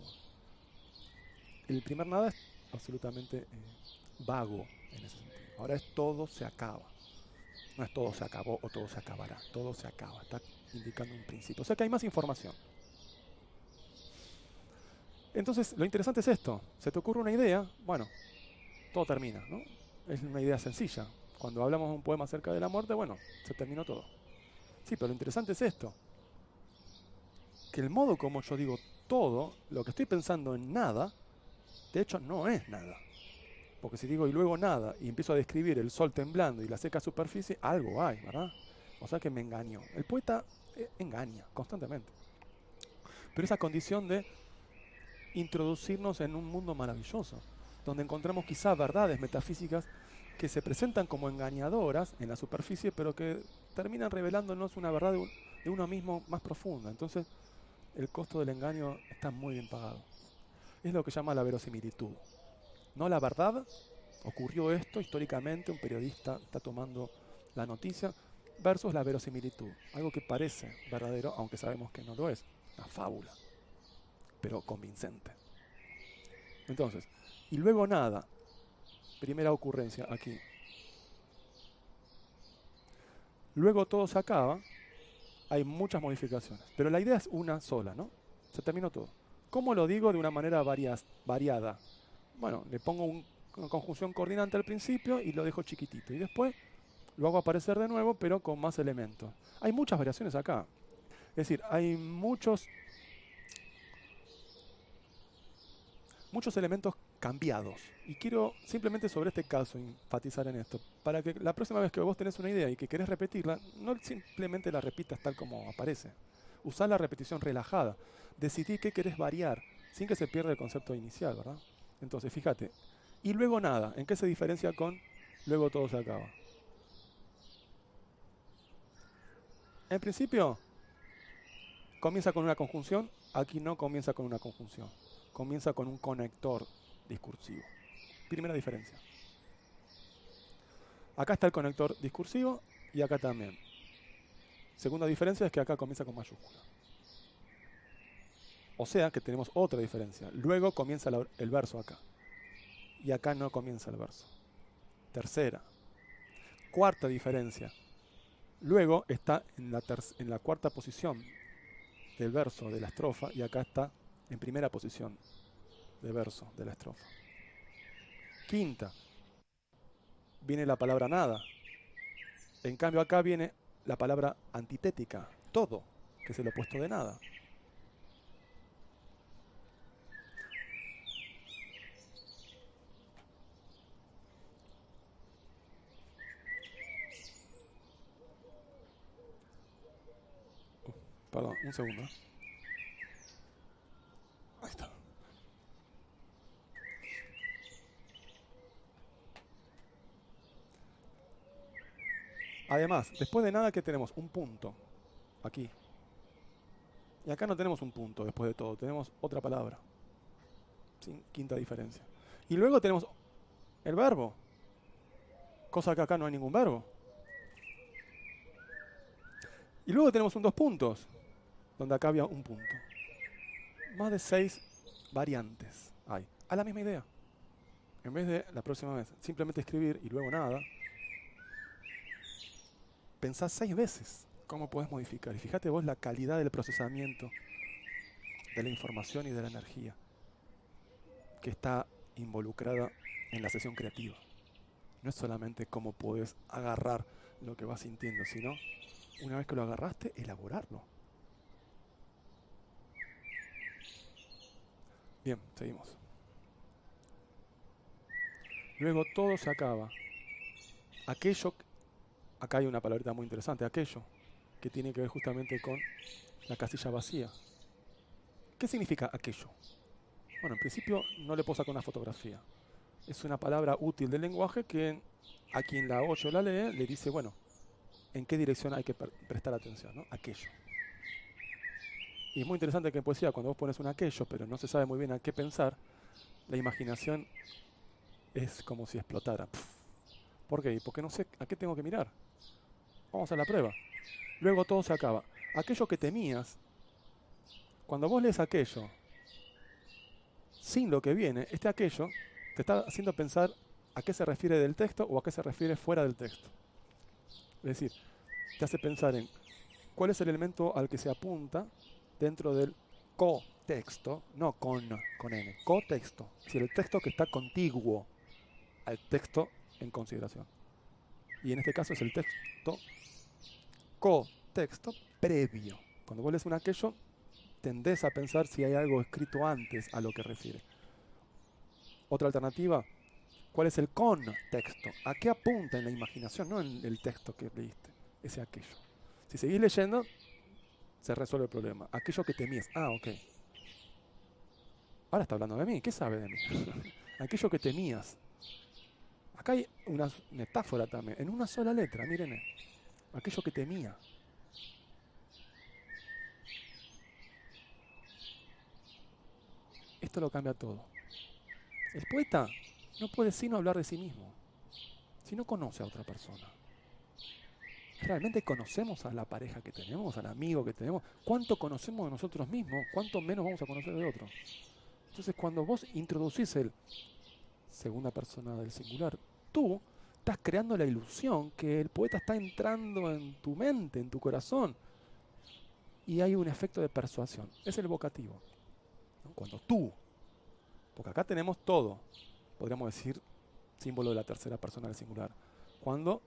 El primer nada es absolutamente vago en ese sentido. Ahora es todo se acaba. No es todo se acabó o todo se acabará. Todo se acaba. Está indicando un principio. O sea que hay más información. Entonces, lo interesante es esto. Se te ocurre una idea, bueno, todo termina, ¿no? Es una idea sencilla. Cuando hablamos de un poema acerca de la muerte, bueno, se terminó todo. Sí, pero lo interesante es esto. Que el modo como yo digo todo, lo que estoy pensando en nada, de hecho no es nada. Porque si digo y luego nada y empiezo a describir el sol temblando y la seca superficie, algo hay, ¿verdad? O sea que me engañó. El poeta engaña constantemente. Pero esa condición de introducirnos en un mundo maravilloso, donde encontramos quizá verdades metafísicas que se presentan como engañadoras en la superficie, pero que terminan revelándonos una verdad de uno mismo más profunda. Entonces, el costo del engaño está muy bien pagado. Es lo que llama la verosimilitud. No la verdad, ocurrió esto históricamente, un periodista está tomando la noticia, versus la verosimilitud, algo que parece verdadero, aunque sabemos que no lo es, una fábula, pero convincente. Entonces, y luego nada, primera ocurrencia aquí. Luego todo se acaba, hay muchas modificaciones, pero la idea es una sola, ¿no? Se terminó todo. ¿Cómo lo digo de una manera variada? Bueno, le pongo una conjunción coordinante al principio y lo dejo chiquitito. Y después lo hago aparecer de nuevo, pero con más elementos. Hay muchas variaciones acá. Es decir, hay muchos elementos cambiados. Y quiero simplemente sobre este caso enfatizar en esto, para que la próxima vez que vos tenés una idea y que querés repetirla, no simplemente la repitas tal como aparece. Usá la repetición relajada. Decidí qué querés variar, sin que se pierda el concepto inicial, ¿verdad? Entonces, fíjate. Y luego nada, ¿en qué se diferencia con luego todo se acaba? En principio, comienza con una conjunción, aquí no comienza con una conjunción. Comienza con un conector discursivo. Primera diferencia. Acá está el conector discursivo y acá también. Segunda diferencia es que acá comienza con mayúscula. O sea que tenemos otra diferencia. Luego comienza el verso acá. Y acá no comienza el verso. Tercera. Cuarta diferencia. Luego está en la cuarta posición del verso de la estrofa y acá está en primera posición del verso de la estrofa. Quinta. Viene la palabra nada. En cambio acá viene la palabra antitética, todo, que es el opuesto de nada. Perdón, un segundo. Ahí está. Además, después de nada, ¿qué tenemos? Un punto. Aquí. Y acá no tenemos un punto después de todo. Tenemos otra palabra. ¿Sí? Quinta diferencia. Y luego tenemos el verbo. Cosa que acá no hay ningún verbo. Y luego tenemos un dos puntos. Donde acá había un punto. Más de 6 variantes hay. A la misma idea. En vez de la próxima vez simplemente escribir y luego nada, pensá 6 veces cómo podés modificar. Y fíjate vos la calidad del procesamiento de la información y de la energía que está involucrada en la sesión creativa. No es solamente cómo podés agarrar lo que vas sintiendo, sino una vez que lo agarraste, elaborarlo. Bien, seguimos. Luego todo se acaba. Aquello, acá hay una palabrita muy interesante, aquello que tiene que ver justamente con la casilla vacía. ¿Qué significa aquello? Bueno, en principio no le puedo sacar una fotografía. Es una palabra útil del lenguaje que a quien la oye o la lee le dice, bueno, en qué dirección hay que prestar atención, ¿no? Aquello. Y es muy interesante que en poesía, cuando vos pones un aquello, pero no se sabe muy bien a qué pensar, la imaginación es como si explotara. ¿Por qué? Porque no sé a qué tengo que mirar. Vamos a la prueba. Luego todo se acaba. Aquello que temías, cuando vos lees aquello, sin lo que viene, este aquello te está haciendo pensar a qué se refiere del texto o a qué se refiere fuera del texto. Es decir, te hace pensar en cuál es el elemento al que se apunta dentro del cotexto, no con N, cotexto, es decir, el texto que está contiguo al texto en consideración. Y en este caso es el texto cotexto previo. Cuando vos lees un aquello, tendés a pensar si hay algo escrito antes a lo que refiere. Otra alternativa, ¿cuál es el contexto? ¿A qué apunta en la imaginación? No en el texto que leíste, ese aquello. Si seguís leyendo, se resuelve el problema. Aquello que temías. Ah, ok. Ahora está hablando de mí. ¿Qué sabe de mí? Aquello que temías. Acá hay una metáfora también. En una sola letra, miren. Aquello que temía. Esto lo cambia todo. El poeta no puede sino hablar de sí mismo si no conoce a otra persona. ¿Realmente conocemos a la pareja que tenemos, al amigo que tenemos? ¿Cuánto conocemos de nosotros mismos? ¿Cuánto menos vamos a conocer de otro? Entonces, cuando vos introducís el segunda persona del singular, tú estás creando la ilusión que el poeta está entrando en tu mente, en tu corazón. y hay un efecto de persuasión. Es el vocativo, ¿no? Cuando tú, porque acá tenemos todo, podríamos decir símbolo de la tercera persona del singular. Cuando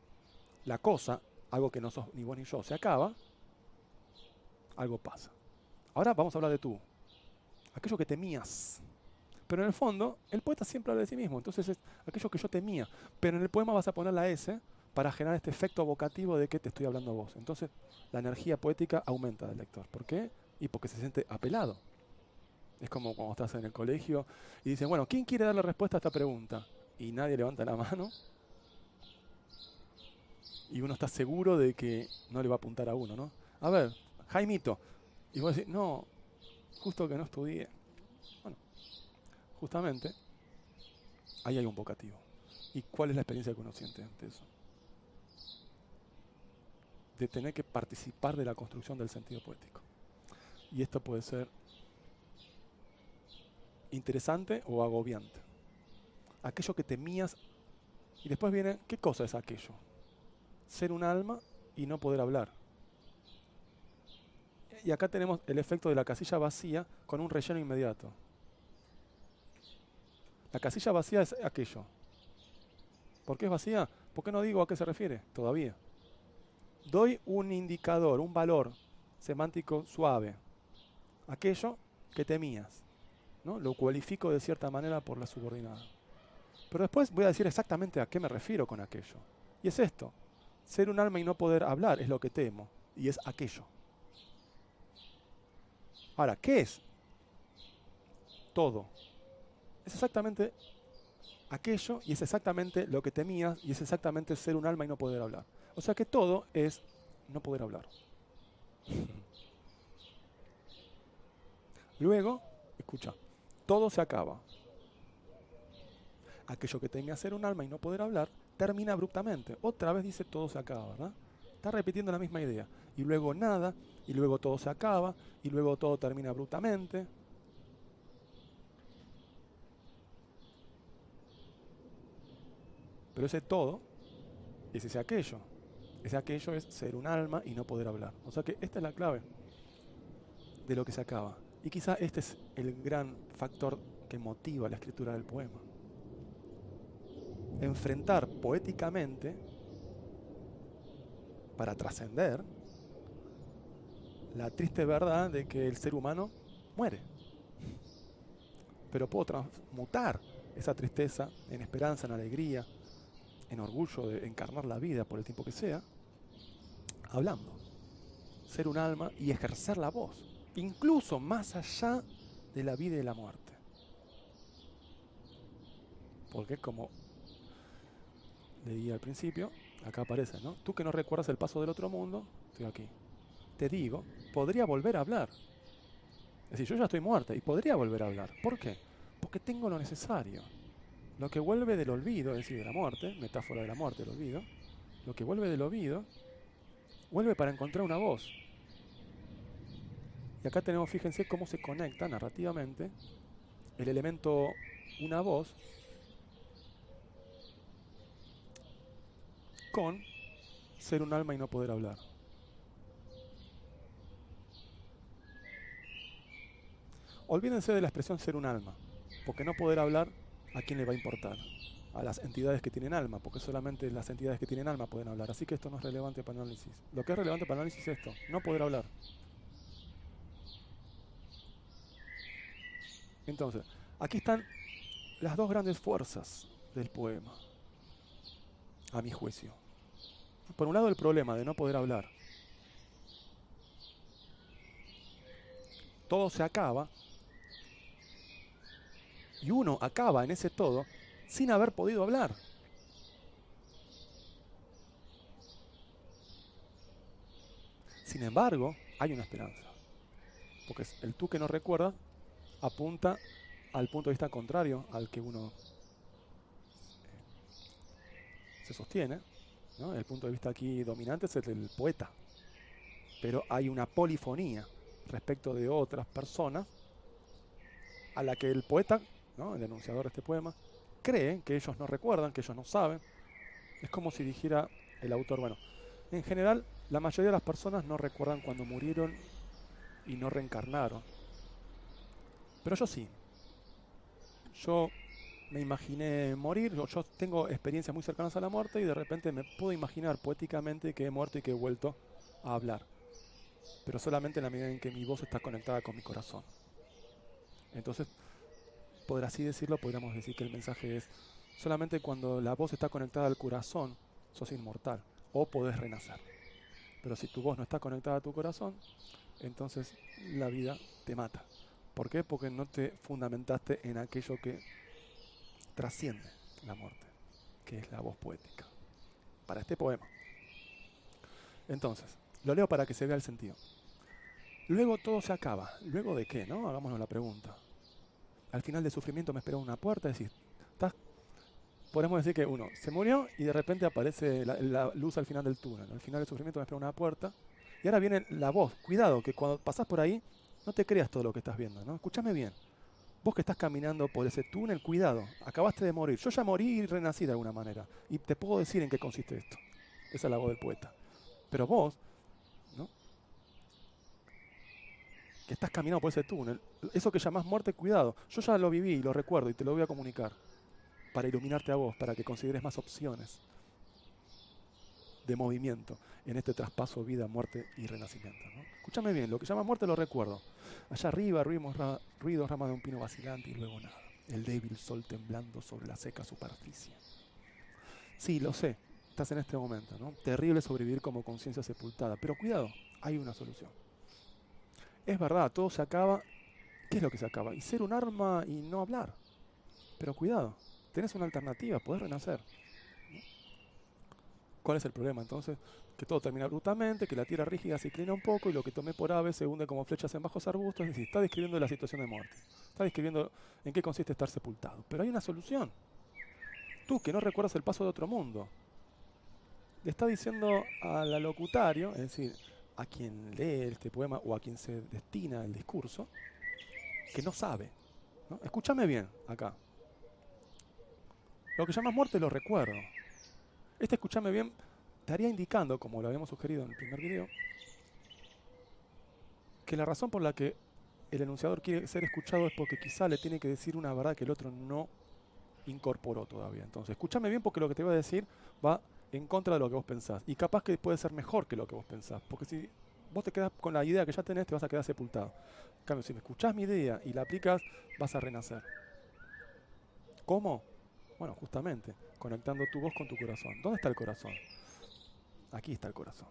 la cosa, algo que no sos ni vos ni yo, se acaba, algo pasa. Ahora vamos a hablar de tú, aquello que temías. Pero en el fondo, el poeta siempre habla de sí mismo, entonces es aquello que yo temía. Pero en el poema vas a poner la S para generar este efecto vocativo de que te estoy hablando a vos. Entonces, la energía poética aumenta del lector. ¿Por qué? Y porque se siente apelado. Es como cuando estás en el colegio y dicen, bueno, ¿quién quiere dar la respuesta a esta pregunta? Y nadie levanta la mano. Y uno está seguro de que no le va a apuntar a uno, ¿no? A ver, Jaimito. Y vos decís, no, justo que no estudié. Bueno, justamente, ahí hay un vocativo. ¿Y cuál es la experiencia que uno siente ante eso? De tener que participar de la construcción del sentido poético. Y esto puede ser interesante o agobiante. Aquello que temías, y después viene, ¿qué cosa es aquello? Ser un alma y no poder hablar. Y acá tenemos el efecto de la casilla vacía con un relleno inmediato. La casilla vacía es aquello. ¿Por qué es vacía? ¿Por qué no digo a qué se refiere? Todavía. Doy un indicador, un valor semántico suave. Aquello que temías, ¿no? Lo cualifico de cierta manera por la subordinada. Pero después voy a decir exactamente a qué me refiero con aquello. Y es esto. Ser un alma y no poder hablar es lo que temo. Y es aquello. Ahora, ¿qué es? Todo. Es exactamente aquello y es exactamente lo que temías y es exactamente ser un alma y no poder hablar. O sea que todo es no poder hablar. Luego, escucha, todo se acaba. Aquello que temía ser un alma y no poder hablar termina abruptamente. Otra vez dice todo se acaba, ¿verdad? Está repitiendo la misma idea. Y luego nada, y luego todo se acaba, y luego todo termina abruptamente. Pero ese todo es ese aquello. Ese aquello es ser un alma y no poder hablar. O sea que esta es la clave de lo que se acaba. Y quizá este es el gran factor que motiva la escritura del poema. Enfrentar poéticamente, para trascender, la triste verdad de que el ser humano muere. Pero puedo transmutar esa tristeza en esperanza, en alegría, en orgullo de encarnar la vida por el tiempo que sea, hablando. Ser un alma y ejercer la voz, incluso más allá de la vida y de la muerte. Porque como leí al principio, acá aparece, ¿no? Tú que no recuerdas el paso del otro mundo, estoy aquí. Te digo, podría volver a hablar. Es decir, yo ya estoy muerta y podría volver a hablar. ¿Por qué? Porque tengo lo necesario. Lo que vuelve del olvido, es decir, de la muerte, metáfora de la muerte, el olvido, lo que vuelve del olvido, vuelve para encontrar una voz. Y acá tenemos, fíjense cómo se conecta narrativamente el elemento una voz con ser un alma y no poder hablar. Olvídense de la expresión ser un alma, porque no poder hablar, ¿a quién le va a importar? A las entidades que tienen alma, porque solamente las entidades que tienen alma pueden hablar. Así que esto no es relevante para el análisis. Lo que es relevante para el análisis es esto, no poder hablar. Entonces, aquí están las dos grandes fuerzas del poema, a mi juicio. Por un lado, el problema de no poder hablar. Todo se acaba y uno acaba en ese todo sin haber podido hablar. Sin embargo, hay una esperanza. Porque el tú que no recuerda apunta al punto de vista contrario al que uno se sostiene, ¿no? El punto de vista aquí dominante es el del poeta. Pero hay una polifonía respecto de otras personas a la que el poeta, ¿no? El enunciador de este poema, cree que ellos no recuerdan, que ellos no saben. Es como si dijera el autor, bueno, en general la mayoría de las personas no recuerdan cuando murieron y no reencarnaron. Pero yo sí. Yo me imaginé morir, yo tengo experiencias muy cercanas a la muerte y de repente me puedo imaginar poéticamente que he muerto y que he vuelto a hablar. Pero solamente en la medida en que mi voz está conectada con mi corazón. Entonces, por así decirlo, podríamos decir que el mensaje es, solamente cuando la voz está conectada al corazón, sos inmortal o podés renacer. Pero si tu voz no está conectada a tu corazón, entonces la vida te mata. ¿Por qué? Porque no te fundamentaste en aquello que trasciende la muerte, que es la voz poética. Para este poema. Entonces, lo leo para que se vea el sentido. Luego todo se acaba. ¿Luego de qué, no? Hagámonos la pregunta. Al final del sufrimiento me espera una puerta, es decir, podemos decir que uno se murió y de repente aparece la luz al final del túnel. Al final del sufrimiento me espera una puerta. Y ahora viene la voz. Cuidado, que cuando pasás por ahí, no te creas todo lo que estás viendo, ¿no? Escúchame bien. Vos que estás caminando por ese túnel, cuidado. Acabaste de morir. Yo ya morí y renací de alguna manera. Y te puedo decir en qué consiste esto. Esa es la voz del poeta. Pero vos, ¿no? Que estás caminando por ese túnel, eso que llamás muerte, cuidado. Yo ya lo viví y lo recuerdo y te lo voy a comunicar. Para iluminarte a vos, para que consideres más opciones de movimiento en este traspaso vida, muerte y renacimiento, ¿no? Escúchame bien, lo que llamas muerte lo recuerdo. Allá arriba, ruidos, ramas de un pino vacilante y luego nada. El débil sol temblando sobre la seca superficie. Sí, lo sé, estás en este momento, ¿no? Terrible sobrevivir como conciencia sepultada, pero cuidado, hay una solución. Es verdad, todo se acaba. ¿Qué es lo que se acaba? Y ser un arma y no hablar. Pero cuidado, tenés una alternativa, podés renacer. ¿Cuál es el problema entonces? Que todo termina abruptamente, que la tierra rígida se inclina un poco y lo que tomé por ave se hunde como flechas en bajos arbustos. Es decir, está describiendo la situación de muerte. Está describiendo en qué consiste estar sepultado. Pero hay una solución. Tú, que no recuerdas el paso de otro mundo, le está diciendo al locutario, es decir, a quien lee este poema o a quien se destina el discurso, que no sabe, ¿no? Escúchame bien acá. Lo que llamas muerte lo recuerdo. Escúchame bien, estaría indicando, como lo habíamos sugerido en el primer video, que la razón por la que el enunciador quiere ser escuchado es porque quizá le tiene que decir una verdad que el otro no incorporó todavía. Entonces, escúchame bien porque lo que te voy a decir va en contra de lo que vos pensás. Y capaz que puede ser mejor que lo que vos pensás. Porque si vos te quedás con la idea que ya tenés, te vas a quedar sepultado. En cambio, si me escuchás mi idea y la aplicas, vas a renacer. ¿Cómo? Bueno, justamente, conectando tu voz con tu corazón. ¿Dónde está el corazón? Aquí está el corazón.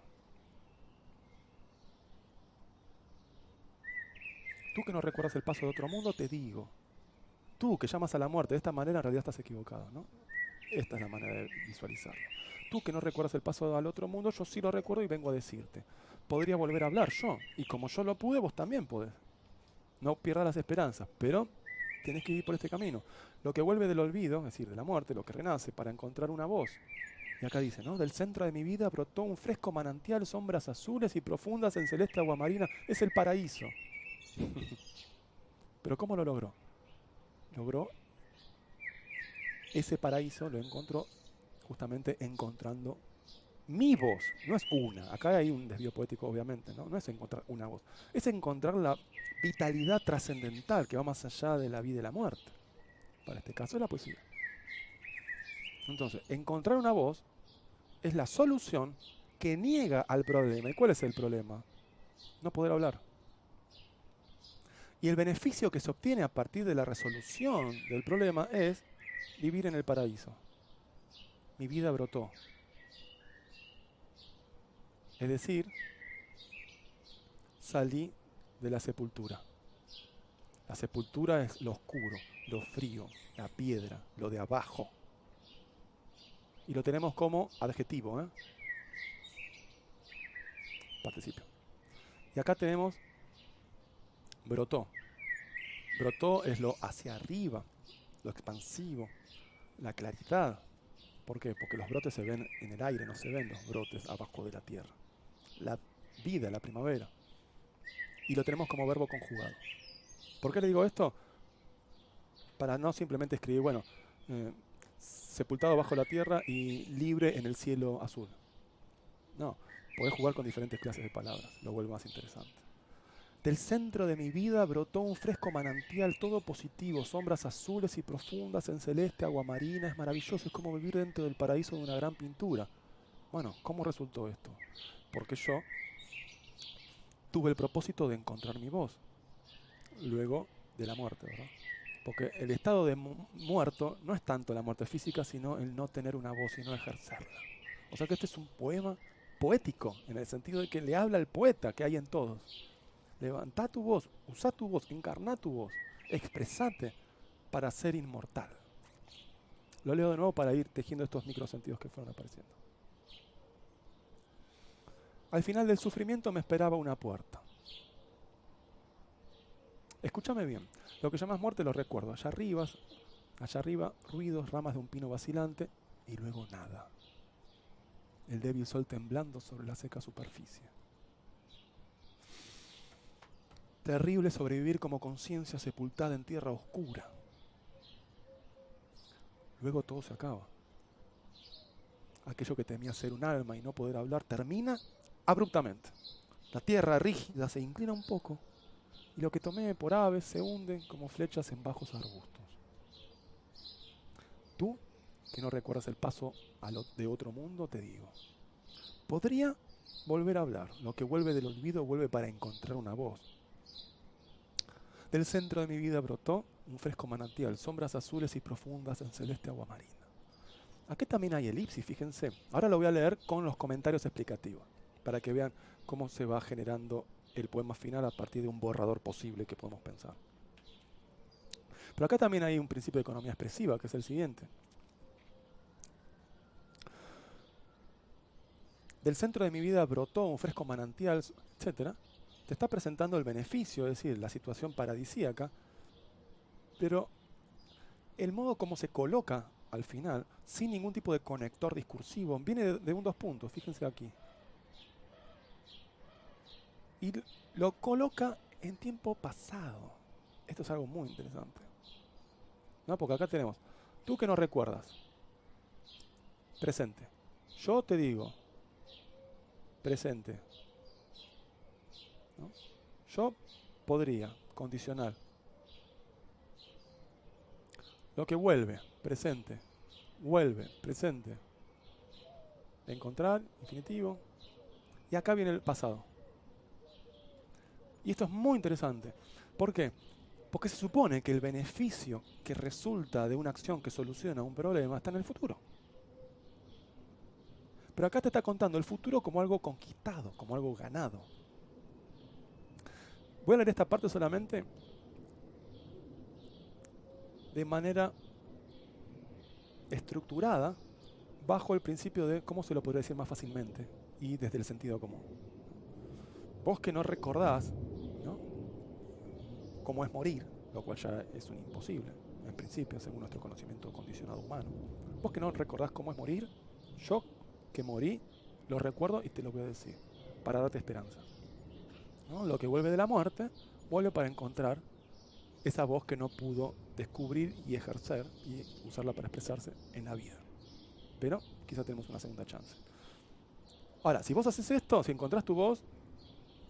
Tú que no recuerdas el paso de otro mundo, te digo. Tú que llamas a la muerte de esta manera, en realidad estás equivocado, ¿no? Esta es la manera de visualizarlo. Tú que no recuerdas el paso al otro mundo, yo sí lo recuerdo y vengo a decirte. Podría volver a hablar yo. Y como yo lo pude, vos también podés. No pierdas las esperanzas, pero tenés que ir por este camino. Lo que vuelve del olvido, es decir, de la muerte, lo que renace para encontrar una voz. Y acá dice, ¿no? Del centro de mi vida brotó un fresco manantial, sombras azules y profundas en celeste agua marina. Es el paraíso. Pero ¿cómo lo logró? Logró ese paraíso, lo encontró justamente encontrando mi voz. No es una. Acá hay un desvío poético, obviamente, ¿no? No es encontrar una voz. Es encontrar la vitalidad trascendental que va más allá de la vida y la muerte. Para este caso es la poesía. Entonces, encontrar una voz es la solución que niega al problema. ¿Y cuál es el problema? No poder hablar. Y el beneficio que se obtiene a partir de la resolución del problema es vivir en el paraíso. Mi vida brotó. Es decir, salí de la sepultura. La sepultura es lo oscuro, lo frío, la piedra, lo de abajo. Y lo tenemos como adjetivo, ¿eh? Participio. Y acá tenemos brotó. Brotó es lo hacia arriba, lo expansivo, la claridad. ¿Por qué? Porque los brotes se ven en el aire, no se ven los brotes abajo de la tierra. La vida, la primavera. Y lo tenemos como verbo conjugado. ¿Por qué le digo esto? Para no simplemente escribir, bueno, sepultado bajo la tierra y libre en el cielo azul. No, podés jugar con diferentes clases de palabras, lo vuelve más interesante. Del centro de mi vida brotó un fresco manantial todo positivo, sombras azules y profundas en celeste, agua marina. Es maravilloso, es como vivir dentro del paraíso de una gran pintura. Bueno, ¿cómo resultó esto? Porque yo tuve el propósito de encontrar mi voz, luego de la muerte, ¿verdad? Porque el estado de muerto no es tanto la muerte física, sino el no tener una voz y no ejercerla. O sea que este es un poema poético, en el sentido de que le habla al poeta que hay en todos. Levantá tu voz, usá tu voz, encarná tu voz, expresate para ser inmortal. Lo leo de nuevo para ir tejiendo estos microsentidos que fueron apareciendo. Al final del sufrimiento me esperaba una puerta. Escúchame bien, lo que llamas muerte lo recuerdo. Allá arriba, ruidos, ramas de un pino vacilante y luego nada. El débil sol temblando sobre la seca superficie. Terrible sobrevivir como conciencia sepultada en tierra oscura. Luego todo se acaba. Aquello que temía ser un alma y no poder hablar termina abruptamente. La tierra rígida se inclina un poco y lo que tomé por aves se hunde como flechas en bajos arbustos. Tú, que no recuerdas el paso de otro mundo, te digo, podría volver a hablar. Lo que vuelve del olvido vuelve para encontrar una voz. Del centro de mi vida brotó un fresco manantial, sombras azules y profundas en celeste agua marina. Aquí también hay elipsis, fíjense. Ahora lo voy a leer con los comentarios explicativos, para que vean cómo se va generando el poema final a partir de un borrador posible que podemos pensar. Pero acá también hay un principio de economía expresiva, que es el siguiente. Del centro de mi vida brotó un fresco manantial, etc. Te está presentando el beneficio, es decir, la situación paradisíaca, pero el modo como se coloca al final, sin ningún tipo de conector discursivo, viene de un dos puntos, fíjense aquí. Y lo coloca en tiempo pasado. Esto es algo muy interesante, ¿no? Porque acá tenemos, tú que no recuerdas, presente. Yo te digo, presente, ¿no? Yo podría, condicional. Lo que vuelve, presente. Vuelve, presente. Encontrar, infinitivo. Y acá viene el pasado. Y esto es muy interesante. ¿Por qué? Porque se supone que el beneficio que resulta de una acción que soluciona un problema está en el futuro. Pero acá te está contando el futuro como algo conquistado, como algo ganado. Voy a leer esta parte solamente de manera estructurada bajo el principio de cómo se lo podría decir más fácilmente y desde el sentido común. Vos que no recordás, ¿no?, cómo es morir, lo cual ya es un imposible, en principio, según nuestro conocimiento condicionado humano. Vos que no recordás cómo es morir, yo que morí, lo recuerdo y te lo voy a decir, para darte esperanza, ¿no? Lo que vuelve de la muerte, vuelve para encontrar esa voz que no pudo descubrir y ejercer y usarla para expresarse en la vida. Pero quizá tenemos una segunda chance. Ahora, si vos haces esto, si encontrás tu voz,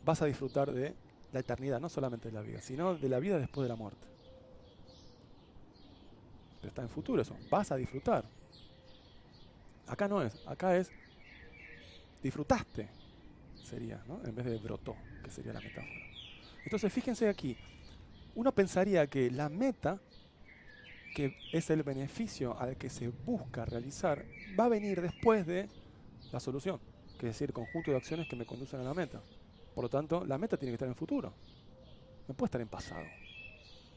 vas a disfrutar de la eternidad, no solamente de la vida, sino de la vida después de la muerte. Pero está en futuro eso, vas a disfrutar. Acá no es, acá es disfrutaste, sería, ¿no?, en vez de brotó, que sería la metáfora. Entonces, fíjense aquí, uno pensaría que la meta, que es el beneficio al que se busca realizar, va a venir después de la solución, que es decir, el conjunto de acciones que me conducen a la meta. Por lo tanto, la meta tiene que estar en futuro, no puede estar en pasado.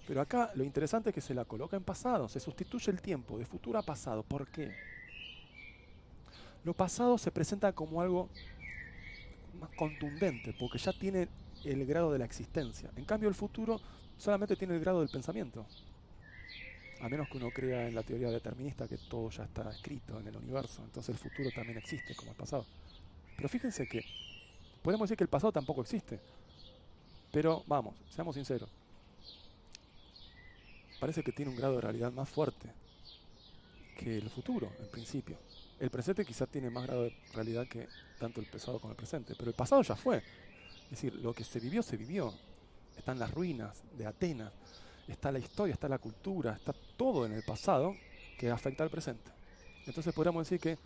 Pero acá lo interesante es que se la coloca en pasado, se sustituye el tiempo de futuro a pasado. ¿Por qué? Lo pasado se presenta como algo más contundente, porque ya tiene el grado de la existencia. En cambio, el futuro solamente tiene el grado del pensamiento. A menos que uno crea en la teoría determinista que todo ya está escrito en el universo. Entonces el futuro también existe como el pasado. Pero fíjense que podemos decir que el pasado tampoco existe. Pero vamos, seamos sinceros. Parece que tiene un grado de realidad más fuerte que el futuro, en principio. El presente quizás tiene más grado de realidad que tanto el pasado como el presente. Pero el pasado ya fue. Es decir, lo que se vivió, se vivió. están las ruinas de Atenas, está la historia, está la cultura, está todo en el pasado que afecta al presente. Entonces podríamos decir que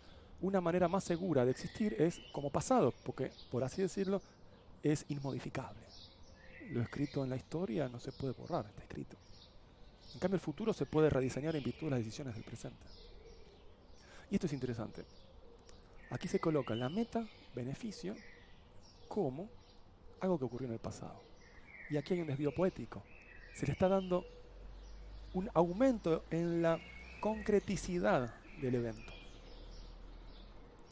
una manera más segura de existir es como pasado, porque, por así decirlo, es inmodificable. Lo escrito en la historia no se puede borrar, está escrito. En cambio, el futuro se puede rediseñar en virtud de las decisiones del presente. Y esto es interesante. Aquí se coloca la meta, beneficio, como algo que ocurrió en el pasado. Y aquí hay un desvío poético. Se le está dando un aumento en la concreticidad del evento.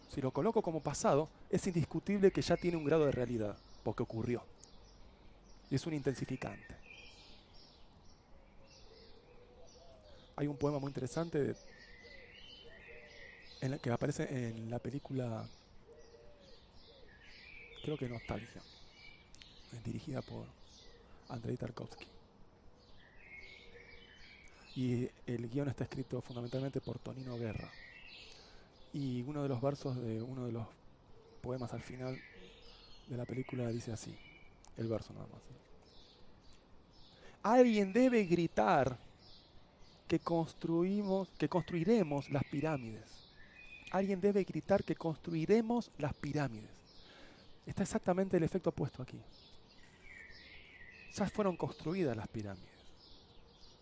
Si lo coloco como pasado, es indiscutible que ya tiene un grado de realidad, porque ocurrió. Y es un intensificante. Hay un poema muy interesante que aparece en la película, creo que Nostalgia, dirigida por Andrei Tarkovsky. Y el guión está escrito fundamentalmente por Tonino Guerra. Y uno de los versos de uno de los poemas al final de la película dice así, el verso nada más. Alguien debe gritar que construiremos las pirámides. Alguien debe gritar que construiremos las pirámides. Está exactamente el efecto opuesto aquí. Ya fueron construidas las pirámides.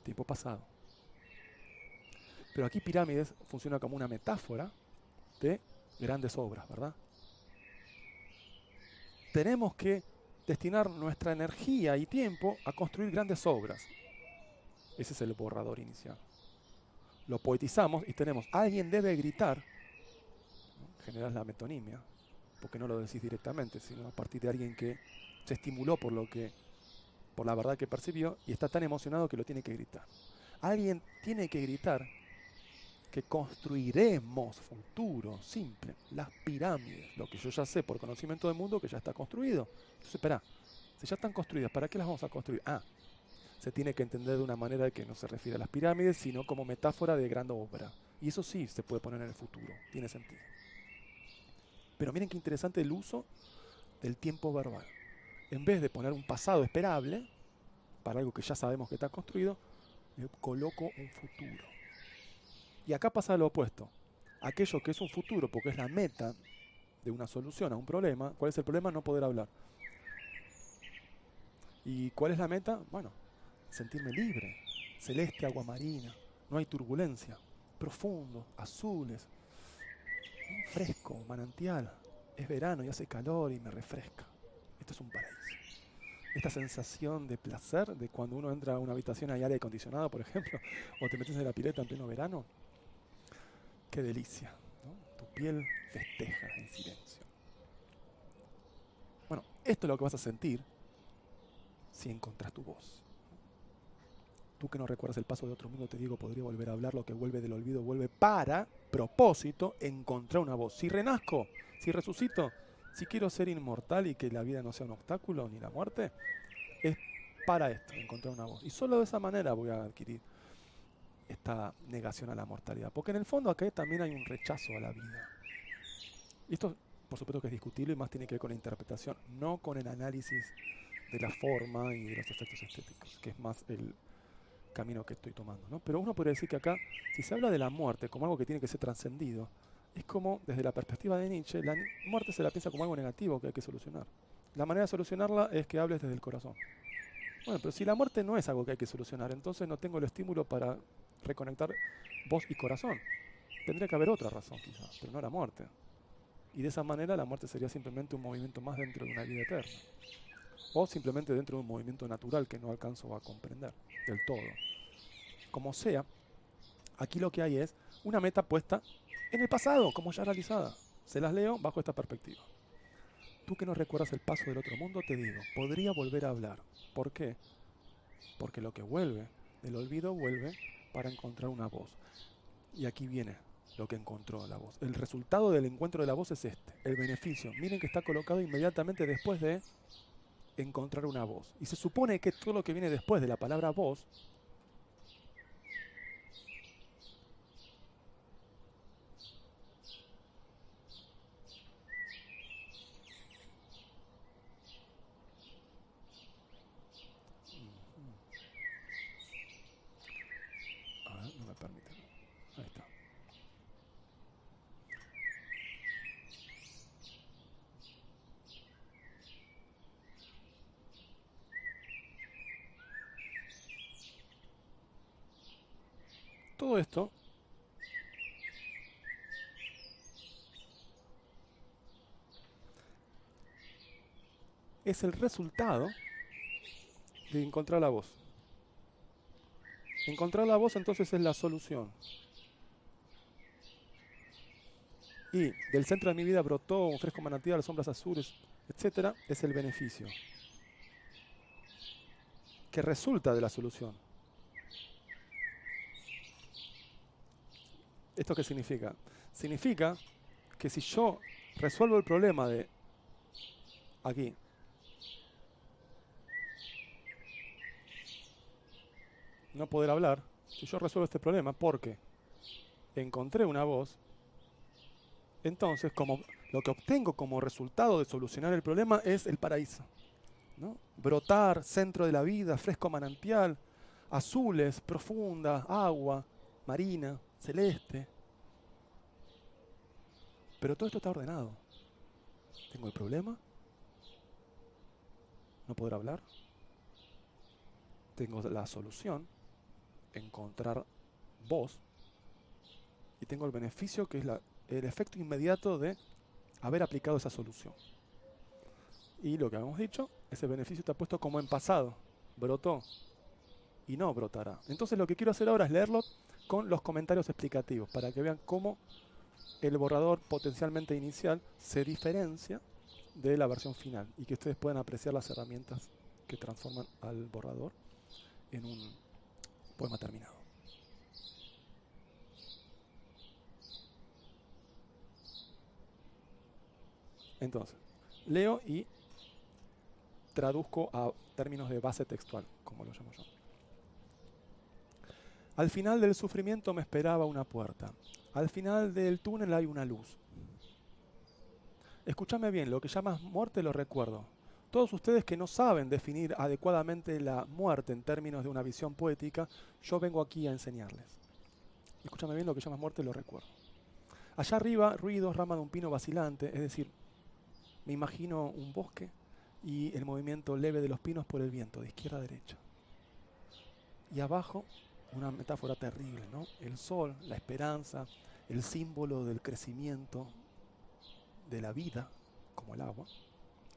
Tiempo pasado. Pero aquí pirámides funciona como una metáfora de grandes obras, ¿verdad? Tenemos que destinar nuestra energía y tiempo a construir grandes obras. Ese es el borrador inicial. Lo poetizamos y tenemos, alguien debe gritar, ¿no? Generas la metonimia, porque no lo decís directamente, sino a partir de alguien que se estimuló por la verdad que percibió y está tan emocionado que lo tiene que gritar. Alguien tiene que gritar que construiremos, futuro, simple, las pirámides, lo que yo ya sé por conocimiento del mundo que ya está construido. Entonces, espera, si ya están construidas, ¿para qué las vamos a construir? Se tiene que entender de una manera que no se refiere a las pirámides, sino como metáfora de gran obra. Y eso sí se puede poner en el futuro, tiene sentido. Pero miren qué interesante el uso del tiempo verbal. En vez de poner un pasado esperable, para algo que ya sabemos que está construido, le coloco un futuro. Y acá pasa lo opuesto. Aquello que es un futuro, porque es la meta de una solución a un problema. ¿Cuál es el problema? No poder hablar. ¿Y cuál es la meta? Bueno, sentirme libre. Celeste, agua marina. No hay turbulencia. Profundo, azules. Fresco, manantial. Es verano y hace calor y me refresca. Esto es un paraíso. Esta sensación de placer de cuando uno entra a una habitación hay aire acondicionado, por ejemplo, o te metes en la pileta en pleno verano. Qué delicia, ¿no? Tu piel festeja en silencio. Bueno, esto es lo que vas a sentir si encontrás tu voz. Tú que no recuerdas el paso de otro mundo, te digo, podría volver a hablar, lo que vuelve del olvido vuelve para propósito encontrar una voz. Si renazco, si resucito, si quiero ser inmortal y que la vida no sea un obstáculo ni la muerte, es para esto, encontrar una voz. Y solo de esa manera voy a adquirir esta negación a la mortalidad. Porque en el fondo acá también hay un rechazo a la vida. Y esto, por supuesto que es discutible y más tiene que ver con la interpretación, no con el análisis de la forma y de los efectos estéticos, que es más el camino que estoy tomando, ¿no? Pero uno podría decir que acá, si se habla de la muerte como algo que tiene que ser trascendido, es como, desde la perspectiva de Nietzsche, la muerte se la piensa como algo negativo que hay que solucionar. La manera de solucionarla es que hables desde el corazón. Bueno, pero si la muerte no es algo que hay que solucionar, entonces no tengo el estímulo para reconectar voz y corazón. Tendría que haber otra razón quizás, pero no la muerte. Y de esa manera la muerte sería simplemente un movimiento más dentro de una vida eterna. O simplemente dentro de un movimiento natural que no alcanzo a comprender del todo. Como sea, aquí lo que hay es una meta puesta en el pasado, como ya realizada. Se las leo bajo esta perspectiva. Tú que no recuerdas el paso del otro mundo, te digo, podría volver a hablar. ¿Por qué? Porque lo que vuelve del olvido vuelve para encontrar una voz. Y aquí viene lo que encontró la voz. El resultado del encuentro de la voz es este, el beneficio. Miren que está colocado inmediatamente después de encontrar una voz. Y se supone que todo lo que viene después de la palabra voz Todo esto es el resultado de encontrar la voz. Encontrar la voz entonces es la solución. Y del centro de mi vida brotó un fresco manantial, sombras azules, etcétera, es el beneficio que resulta de la solución. ¿Esto qué significa? Significa que si yo resuelvo el problema de aquí, no poder hablar, si yo resuelvo este problema porque encontré una voz, entonces como lo que obtengo como resultado de solucionar el problema es el paraíso, ¿no? Brotar, centro de la vida, fresco manantial, azules, profunda, agua, marina, celeste. Pero todo esto está ordenado. Tengo el problema, no poder hablar. Tengo la solución, encontrar voz. Y tengo el beneficio que es el efecto inmediato de haber aplicado esa solución. Y lo que habíamos dicho, ese beneficio está puesto como en pasado. Brotó y no brotará. Entonces lo que quiero hacer ahora es leerlo con los comentarios explicativos para que vean cómo el borrador potencialmente inicial se diferencia de la versión final y que ustedes puedan apreciar las herramientas que transforman al borrador en un poema terminado. Entonces, leo y traduzco a términos de base textual, como lo llamo yo. Al final del sufrimiento me esperaba una puerta. Al final del túnel hay una luz. Escúchame bien, lo que llamas muerte lo recuerdo. Todos ustedes que no saben definir adecuadamente la muerte en términos de una visión poética, yo vengo aquí a enseñarles. Escúchame bien, lo que llamas muerte lo recuerdo. Allá arriba, ruidos, rama de un pino vacilante, es decir, me imagino un bosque y el movimiento leve de los pinos por el viento, de izquierda a derecha. Y abajo, una metáfora terrible, ¿no? El sol, la esperanza, el símbolo del crecimiento, de la vida, como el agua.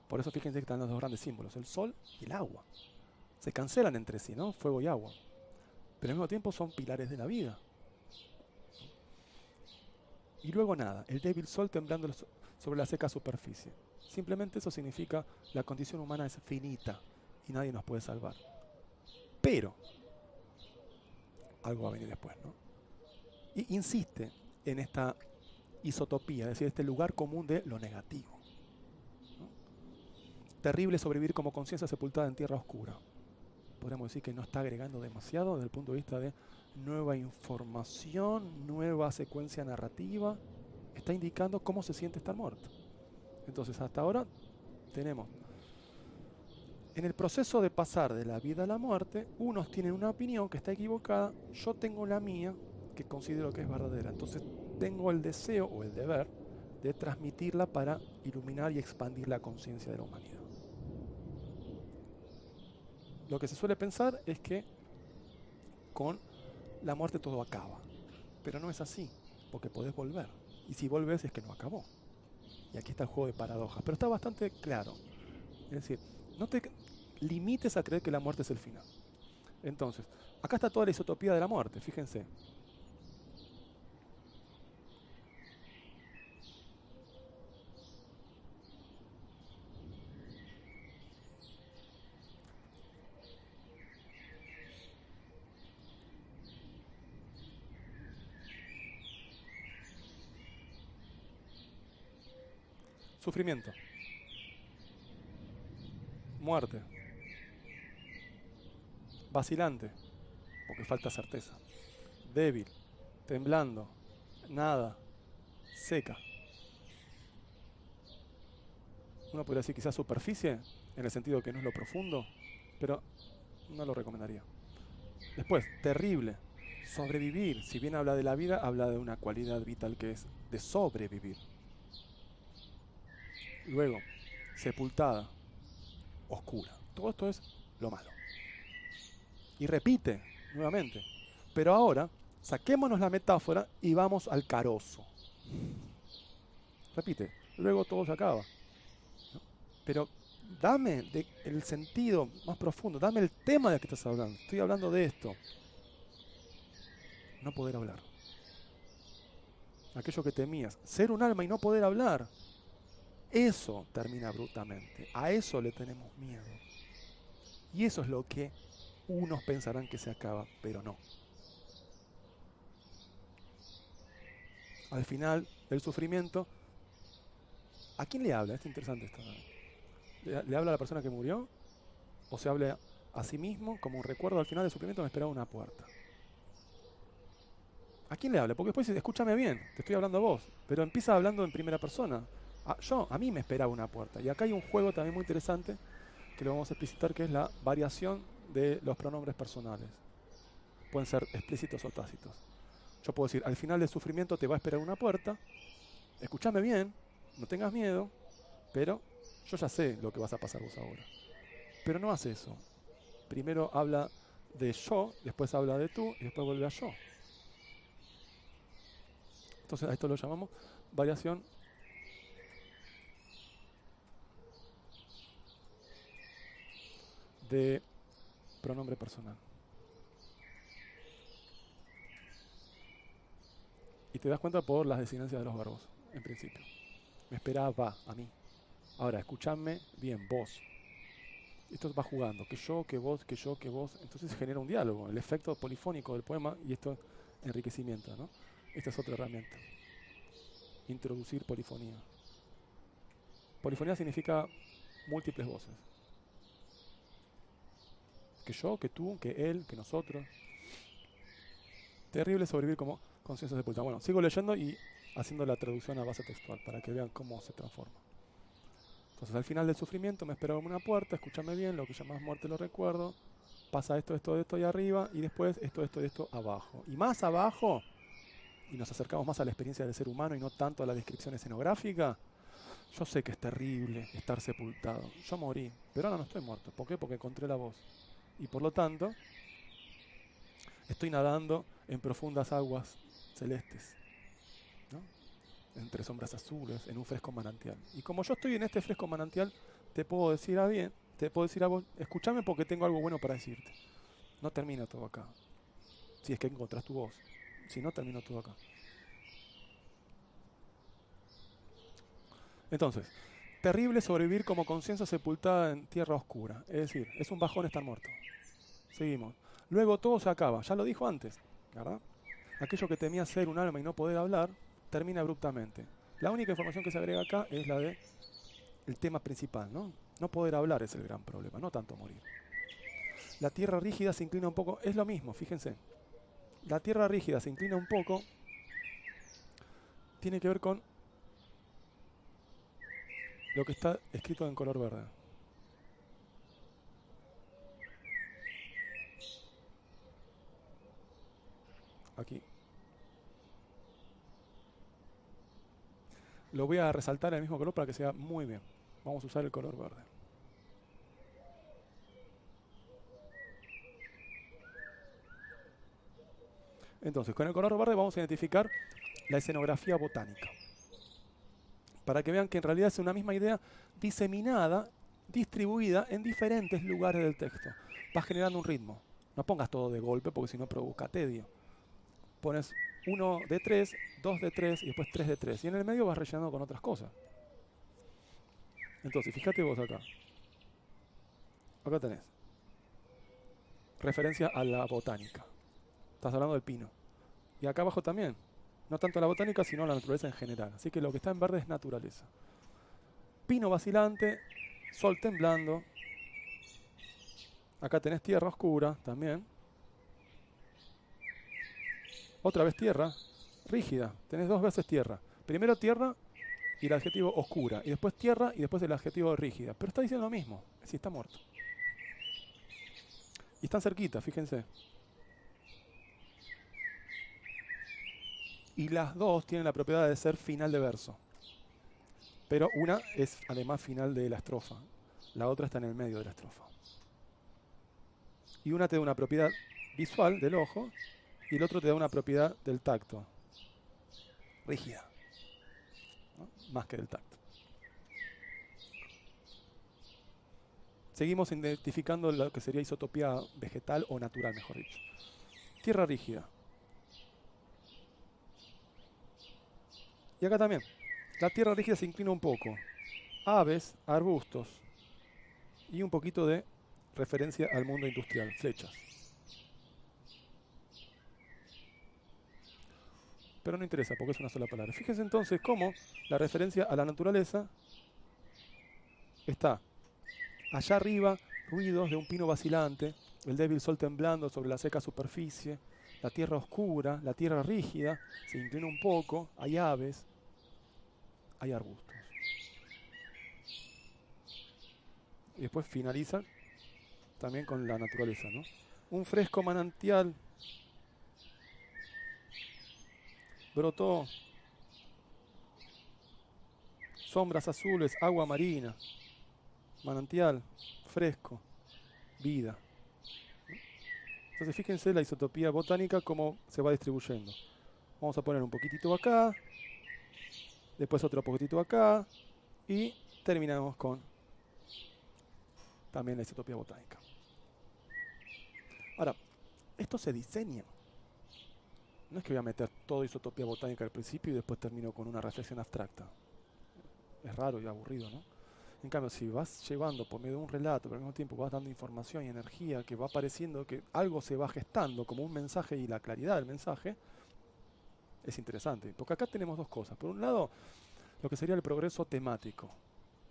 Por eso fíjense que están los dos grandes símbolos, el sol y el agua. Se cancelan entre sí, ¿no? Fuego y agua. Pero al mismo tiempo son pilares de la vida. Y luego nada, el débil sol temblando sobre la seca superficie. Simplemente eso significa la condición humana es finita y nadie nos puede salvar. Pero algo va a venir después, ¿no? Y insiste en esta isotopía, es decir, este lugar común de lo negativo, ¿no? Terrible sobrevivir como conciencia sepultada en tierra oscura. Podríamos decir que no está agregando demasiado desde el punto de vista de nueva información, nueva secuencia narrativa. Está indicando cómo se siente estar muerto. Entonces, hasta ahora tenemos, en el proceso de pasar de la vida a la muerte, unos tienen una opinión que está equivocada, yo tengo la mía, que considero que es verdadera. Entonces, tengo el deseo o el deber de transmitirla para iluminar y expandir la conciencia de la humanidad. Lo que se suele pensar es que con la muerte todo acaba, pero no es así, porque podés volver. Y si volvés es que no acabó. Y aquí está el juego de paradojas, pero está bastante claro. Es decir, no te limites a creer que la muerte es el final. Entonces, acá está toda la isotopía de la muerte, fíjense. Sufrimiento. Muerte. Vacilante, porque falta certeza. Débil. Temblando. Nada. Seca. Uno podría decir quizás superficie, en el sentido que no es lo profundo, pero no lo recomendaría. Después, terrible. Sobrevivir. Si bien habla de la vida, habla de una cualidad vital que es de sobrevivir. Luego, sepultada, oscura. Todo esto es lo malo. Y repite nuevamente. Pero ahora Saquémonos la metáfora y vamos al carozo. Repite, luego todo se acaba. ¿No? Pero dame el sentido más profundo, dame el tema del que estás hablando. Estoy hablando de esto. No poder hablar. Aquello que temías. Ser un alma y no poder hablar. Eso termina abruptamente. A eso le tenemos miedo. Y eso es lo que unos pensarán que se acaba, pero no. Al final del sufrimiento, ¿a quién le habla? Es interesante esto, ¿no? ¿Le habla a la persona que murió? ¿O se habla a sí mismo como un recuerdo? Al final del sufrimiento me esperaba una puerta. ¿A quién le habla? Porque después dice, escúchame bien, te estoy hablando a vos. Pero empieza hablando en primera persona. A mí me esperaba una puerta. Y acá hay un juego también muy interesante que lo vamos a explicitar, que es la variación de los pronombres personales. Pueden ser explícitos o tácitos. Yo puedo decir, al final del sufrimiento te va a esperar una puerta. Escúchame bien, no tengas miedo, pero yo ya sé lo que vas a pasar vos ahora. Pero no hace eso. Primero habla de yo, después habla de tú y después vuelve a yo. Entonces a esto lo llamamos variación de pronombre personal. Y te das cuenta por las designancias de los verbos, en principio. Me esperaba a mí. Ahora, escuchadme bien, vos. Esto va jugando, que yo, que vos, que yo, que vos. Entonces se genera un diálogo, el efecto polifónico del poema, y esto es enriquecimiento, ¿no? Esta es otra herramienta. Introducir polifonía. Polifonía significa múltiples voces. Que yo, que tú, que él, que nosotros. Terrible sobrevivir como conciencia sepultada. Bueno, sigo leyendo y haciendo la traducción a base textual para que vean cómo se transforma. Entonces, al final del sufrimiento me esperaba una puerta, escúchame bien, lo que llamás muerte lo recuerdo, pasa esto, esto, esto ahí arriba, y después esto, esto y esto abajo. Y más abajo, y nos acercamos más a la experiencia del ser humano y no tanto a la descripción escenográfica, yo sé que es terrible estar sepultado. Yo morí, pero ahora no estoy muerto. ¿Por qué? Porque encontré la voz. Y por lo tanto, estoy nadando en profundas aguas celestes, ¿no? Entre sombras azules, en un fresco manantial. Y como yo estoy en este fresco manantial, te puedo decir a vos, escúchame porque tengo algo bueno para decirte. No termina todo acá. Si es que encontrás tu voz. Si no, termina todo acá. Entonces, terrible sobrevivir como conciencia sepultada en tierra oscura. Es decir, es un bajón estar muerto. Seguimos. Luego todo se acaba. Ya lo dijo antes, ¿verdad? Aquello que temía ser un alma y no poder hablar, termina abruptamente. La única información que se agrega acá es la de el tema principal, ¿no? No poder hablar es el gran problema, no tanto morir. La tierra rígida se inclina un poco, es lo mismo, fíjense. La tierra rígida se inclina un poco, tiene que ver con lo que está escrito en color verde. Aquí. Lo voy a resaltar en el mismo color para que sea muy bien. Vamos a usar el color verde. Entonces, con el color verde vamos a identificar la escenografía botánica. Para que vean que en realidad es una misma idea diseminada, distribuida en diferentes lugares del texto. Vas generando un ritmo. No pongas todo de golpe porque si no provoca tedio. Pones 1 de 3, 2 de 3 y después 3 de 3. Y en el medio vas rellenando con otras cosas. Entonces, fíjate vos acá. Acá tenés referencia a la botánica. Estás hablando del pino. Y acá abajo también. No tanto la botánica, sino la naturaleza en general. Así que lo que está en verde es naturaleza. Pino vacilante, sol temblando. Acá tenés tierra oscura también. Otra vez tierra, rígida. Tenés dos veces tierra. Primero tierra y el adjetivo oscura. Y después tierra y después el adjetivo rígida. Pero está diciendo lo mismo. Es decir, está muerto. Y están cerquita, fíjense. Y las dos tienen la propiedad de ser final de verso. Pero una es además final de la estrofa. La otra está en el medio de la estrofa. Y una te da una propiedad visual del ojo y el otro te da una propiedad del tacto, rígida, ¿no? Más que del tacto. Seguimos identificando lo que sería isotopía vegetal o natural, mejor dicho. Tierra rígida. Y acá también. La tierra rígida se inclina un poco. Aves, arbustos y un poquito de referencia al mundo industrial, flechas. Pero no interesa porque es una sola palabra. Fíjense entonces cómo la referencia a la naturaleza está allá arriba, ruidos de un pino vacilante, el débil sol temblando sobre la seca superficie, la tierra oscura, la tierra rígida, se inclina un poco, hay aves, hay arbustos. Y después finaliza también con la naturaleza, ¿no? Un fresco manantial brotó, sombras azules, agua marina, manantial, fresco, vida. Entonces fíjense la isotopía botánica cómo se va distribuyendo. Vamos a poner un poquitito acá, después otro poquitito acá y terminamos con también la isotopía botánica. Ahora, esto se diseña. No es que voy a meter todo isotopía botánica al principio y después termino con una reflexión abstracta. Es raro y aburrido, ¿no? En cambio, si vas llevando por medio de un relato, pero al mismo tiempo vas dando información y energía, que va apareciendo, que algo se va gestando como un mensaje y la claridad del mensaje, es interesante. Porque acá tenemos dos cosas. Por un lado, lo que sería el progreso temático.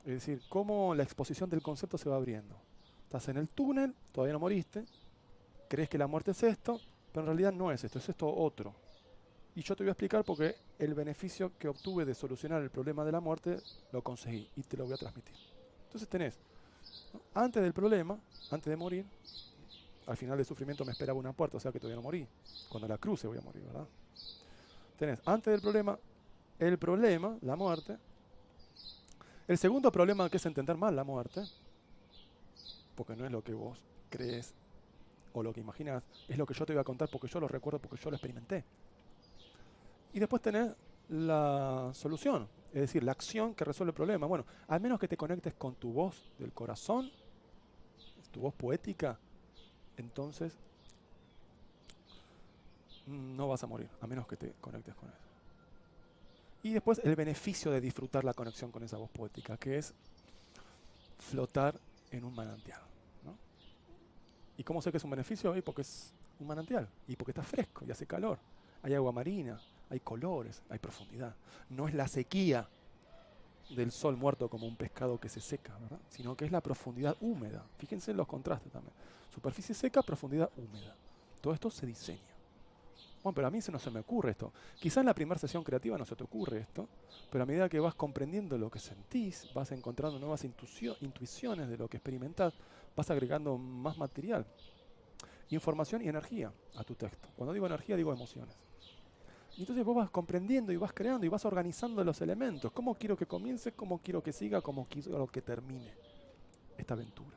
Es decir, cómo la exposición del concepto se va abriendo. Estás en el túnel, todavía no moriste, crees que la muerte es esto, pero en realidad no es esto otro. Y yo te voy a explicar porque el beneficio que obtuve de solucionar el problema de la muerte lo conseguí y te lo voy a transmitir. Entonces tenés, ¿no? Antes del problema, antes de morir, al final del sufrimiento me esperaba una puerta, o sea que todavía no morí. Cuando la cruce voy a morir, ¿verdad? Tenés antes del problema, el problema, la muerte. El segundo problema que es entender mal la muerte, porque no es lo que vos crees o lo que imaginas, es lo que yo te voy a contar porque yo lo recuerdo, porque yo lo experimenté. Y después tenés la solución, es decir, la acción que resuelve el problema. Bueno, al menos que te conectes con tu voz del corazón, tu voz poética, entonces no vas a morir, a menos que te conectes con eso. Y después el beneficio de disfrutar la conexión con esa voz poética, que es flotar en un manantial, ¿no? ¿Y cómo sé que es un beneficio? Porque es un manantial, y porque está fresco y hace calor. Hay agua marina, hay colores, hay profundidad. No es la sequía del sol muerto como un pescado que se seca, ¿verdad? Sino que es la profundidad húmeda. Fíjense en los contrastes también. Superficie seca, profundidad húmeda. Todo esto se diseña. Bueno, pero a mí no se me ocurre esto. Quizás en la primera sesión creativa no se te ocurre esto, pero a medida que vas comprendiendo lo que sentís, vas encontrando nuevas intuiciones de lo que experimentás, vas agregando más material, información y energía a tu texto. Cuando digo energía, digo emociones. Y entonces vos vas comprendiendo y vas creando y vas organizando los elementos. ¿Cómo quiero que comience? ¿Cómo quiero que siga? ¿Cómo quiero que termine esta aventura?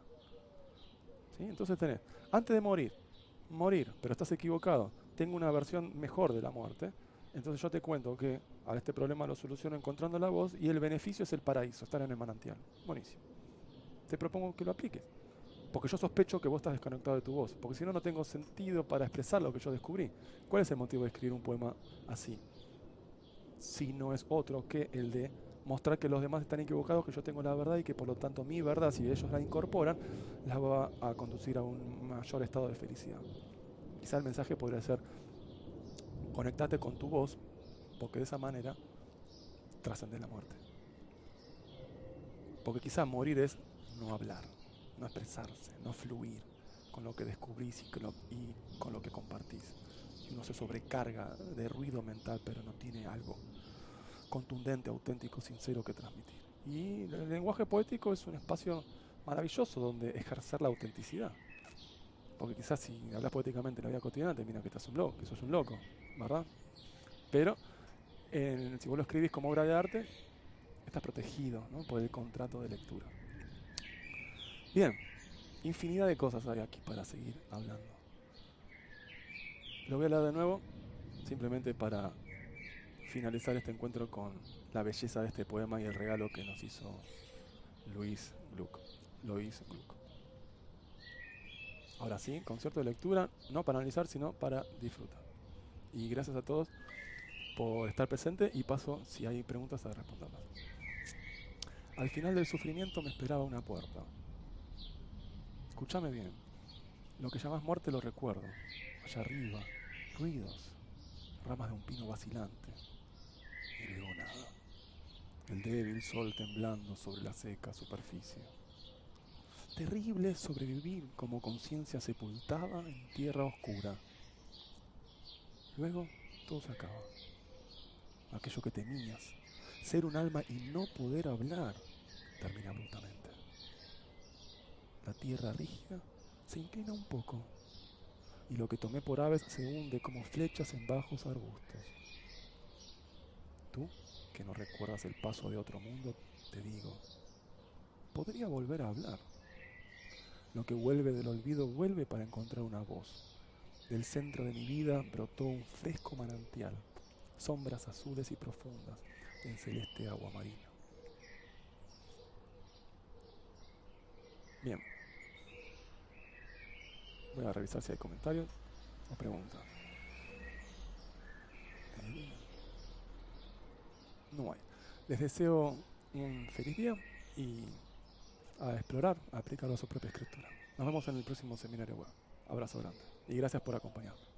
¿Sí? Entonces tenés, antes de morir, pero estás equivocado. Tengo una versión mejor de la muerte. Entonces yo te cuento que a este problema lo soluciono encontrando la voz y el beneficio es el paraíso, estar en el manantial. Buenísimo. Te propongo que lo apliques. Porque yo sospecho que vos estás desconectado de tu voz. Porque si no, no tengo sentido para expresar lo que yo descubrí. ¿Cuál es el motivo de escribir un poema así? Si no es otro que el de mostrar que los demás están equivocados, que yo tengo la verdad y que por lo tanto mi verdad, si ellos la incorporan, la va a conducir a un mayor estado de felicidad. Quizá el mensaje podría ser, conectate con tu voz, porque de esa manera trascende la muerte. Porque quizá morir es no hablar, no expresarse, no fluir con lo que descubrís y con lo que compartís. Y uno se sobrecarga de ruido mental, pero no tiene algo contundente, auténtico, sincero que transmitir. Y el lenguaje poético es un espacio maravilloso donde ejercer la autenticidad. Porque quizás si hablas poéticamente en la vida cotidiana, te mira que estás un loco, que sos un loco, ¿verdad? Pero si vos lo escribís como obra de arte, estás protegido, ¿no? Por el contrato de lectura. Bien, infinidad de cosas hay aquí para seguir hablando. Lo voy a leer de nuevo, simplemente para finalizar este encuentro con la belleza de este poema y el regalo que nos hizo Louise Gluck. Louise Gluck. Ahora sí, concierto de lectura, no para analizar, sino para disfrutar. Y gracias a todos por estar presente y paso, si hay preguntas, a responderlas. Al final del sufrimiento me esperaba una puerta. Escúchame bien. Lo que llamas muerte lo recuerdo. Allá arriba, ruidos, ramas de un pino vacilante. Y luego nada. El débil sol temblando sobre la seca superficie. Terrible sobrevivir como conciencia sepultada en tierra oscura. Luego todo se acaba. Aquello que temías, ser un alma y no poder hablar, termina abruptamente. La tierra rígida se inclina un poco y lo que tomé por aves se hunde como flechas en bajos arbustos. Tú, que no recuerdas el paso de otro mundo, te digo, podría volver a hablar. Lo que vuelve del olvido vuelve para encontrar una voz. Del centro de mi vida brotó un fresco manantial, sombras azules y profundas en celeste agua marina. Bien, voy a revisar si hay comentarios o preguntas. No hay. Les deseo un feliz día y a explorar, a aplicarlo a su propia escritura. Nos vemos en el próximo seminario web. Abrazo grande y gracias por acompañarme.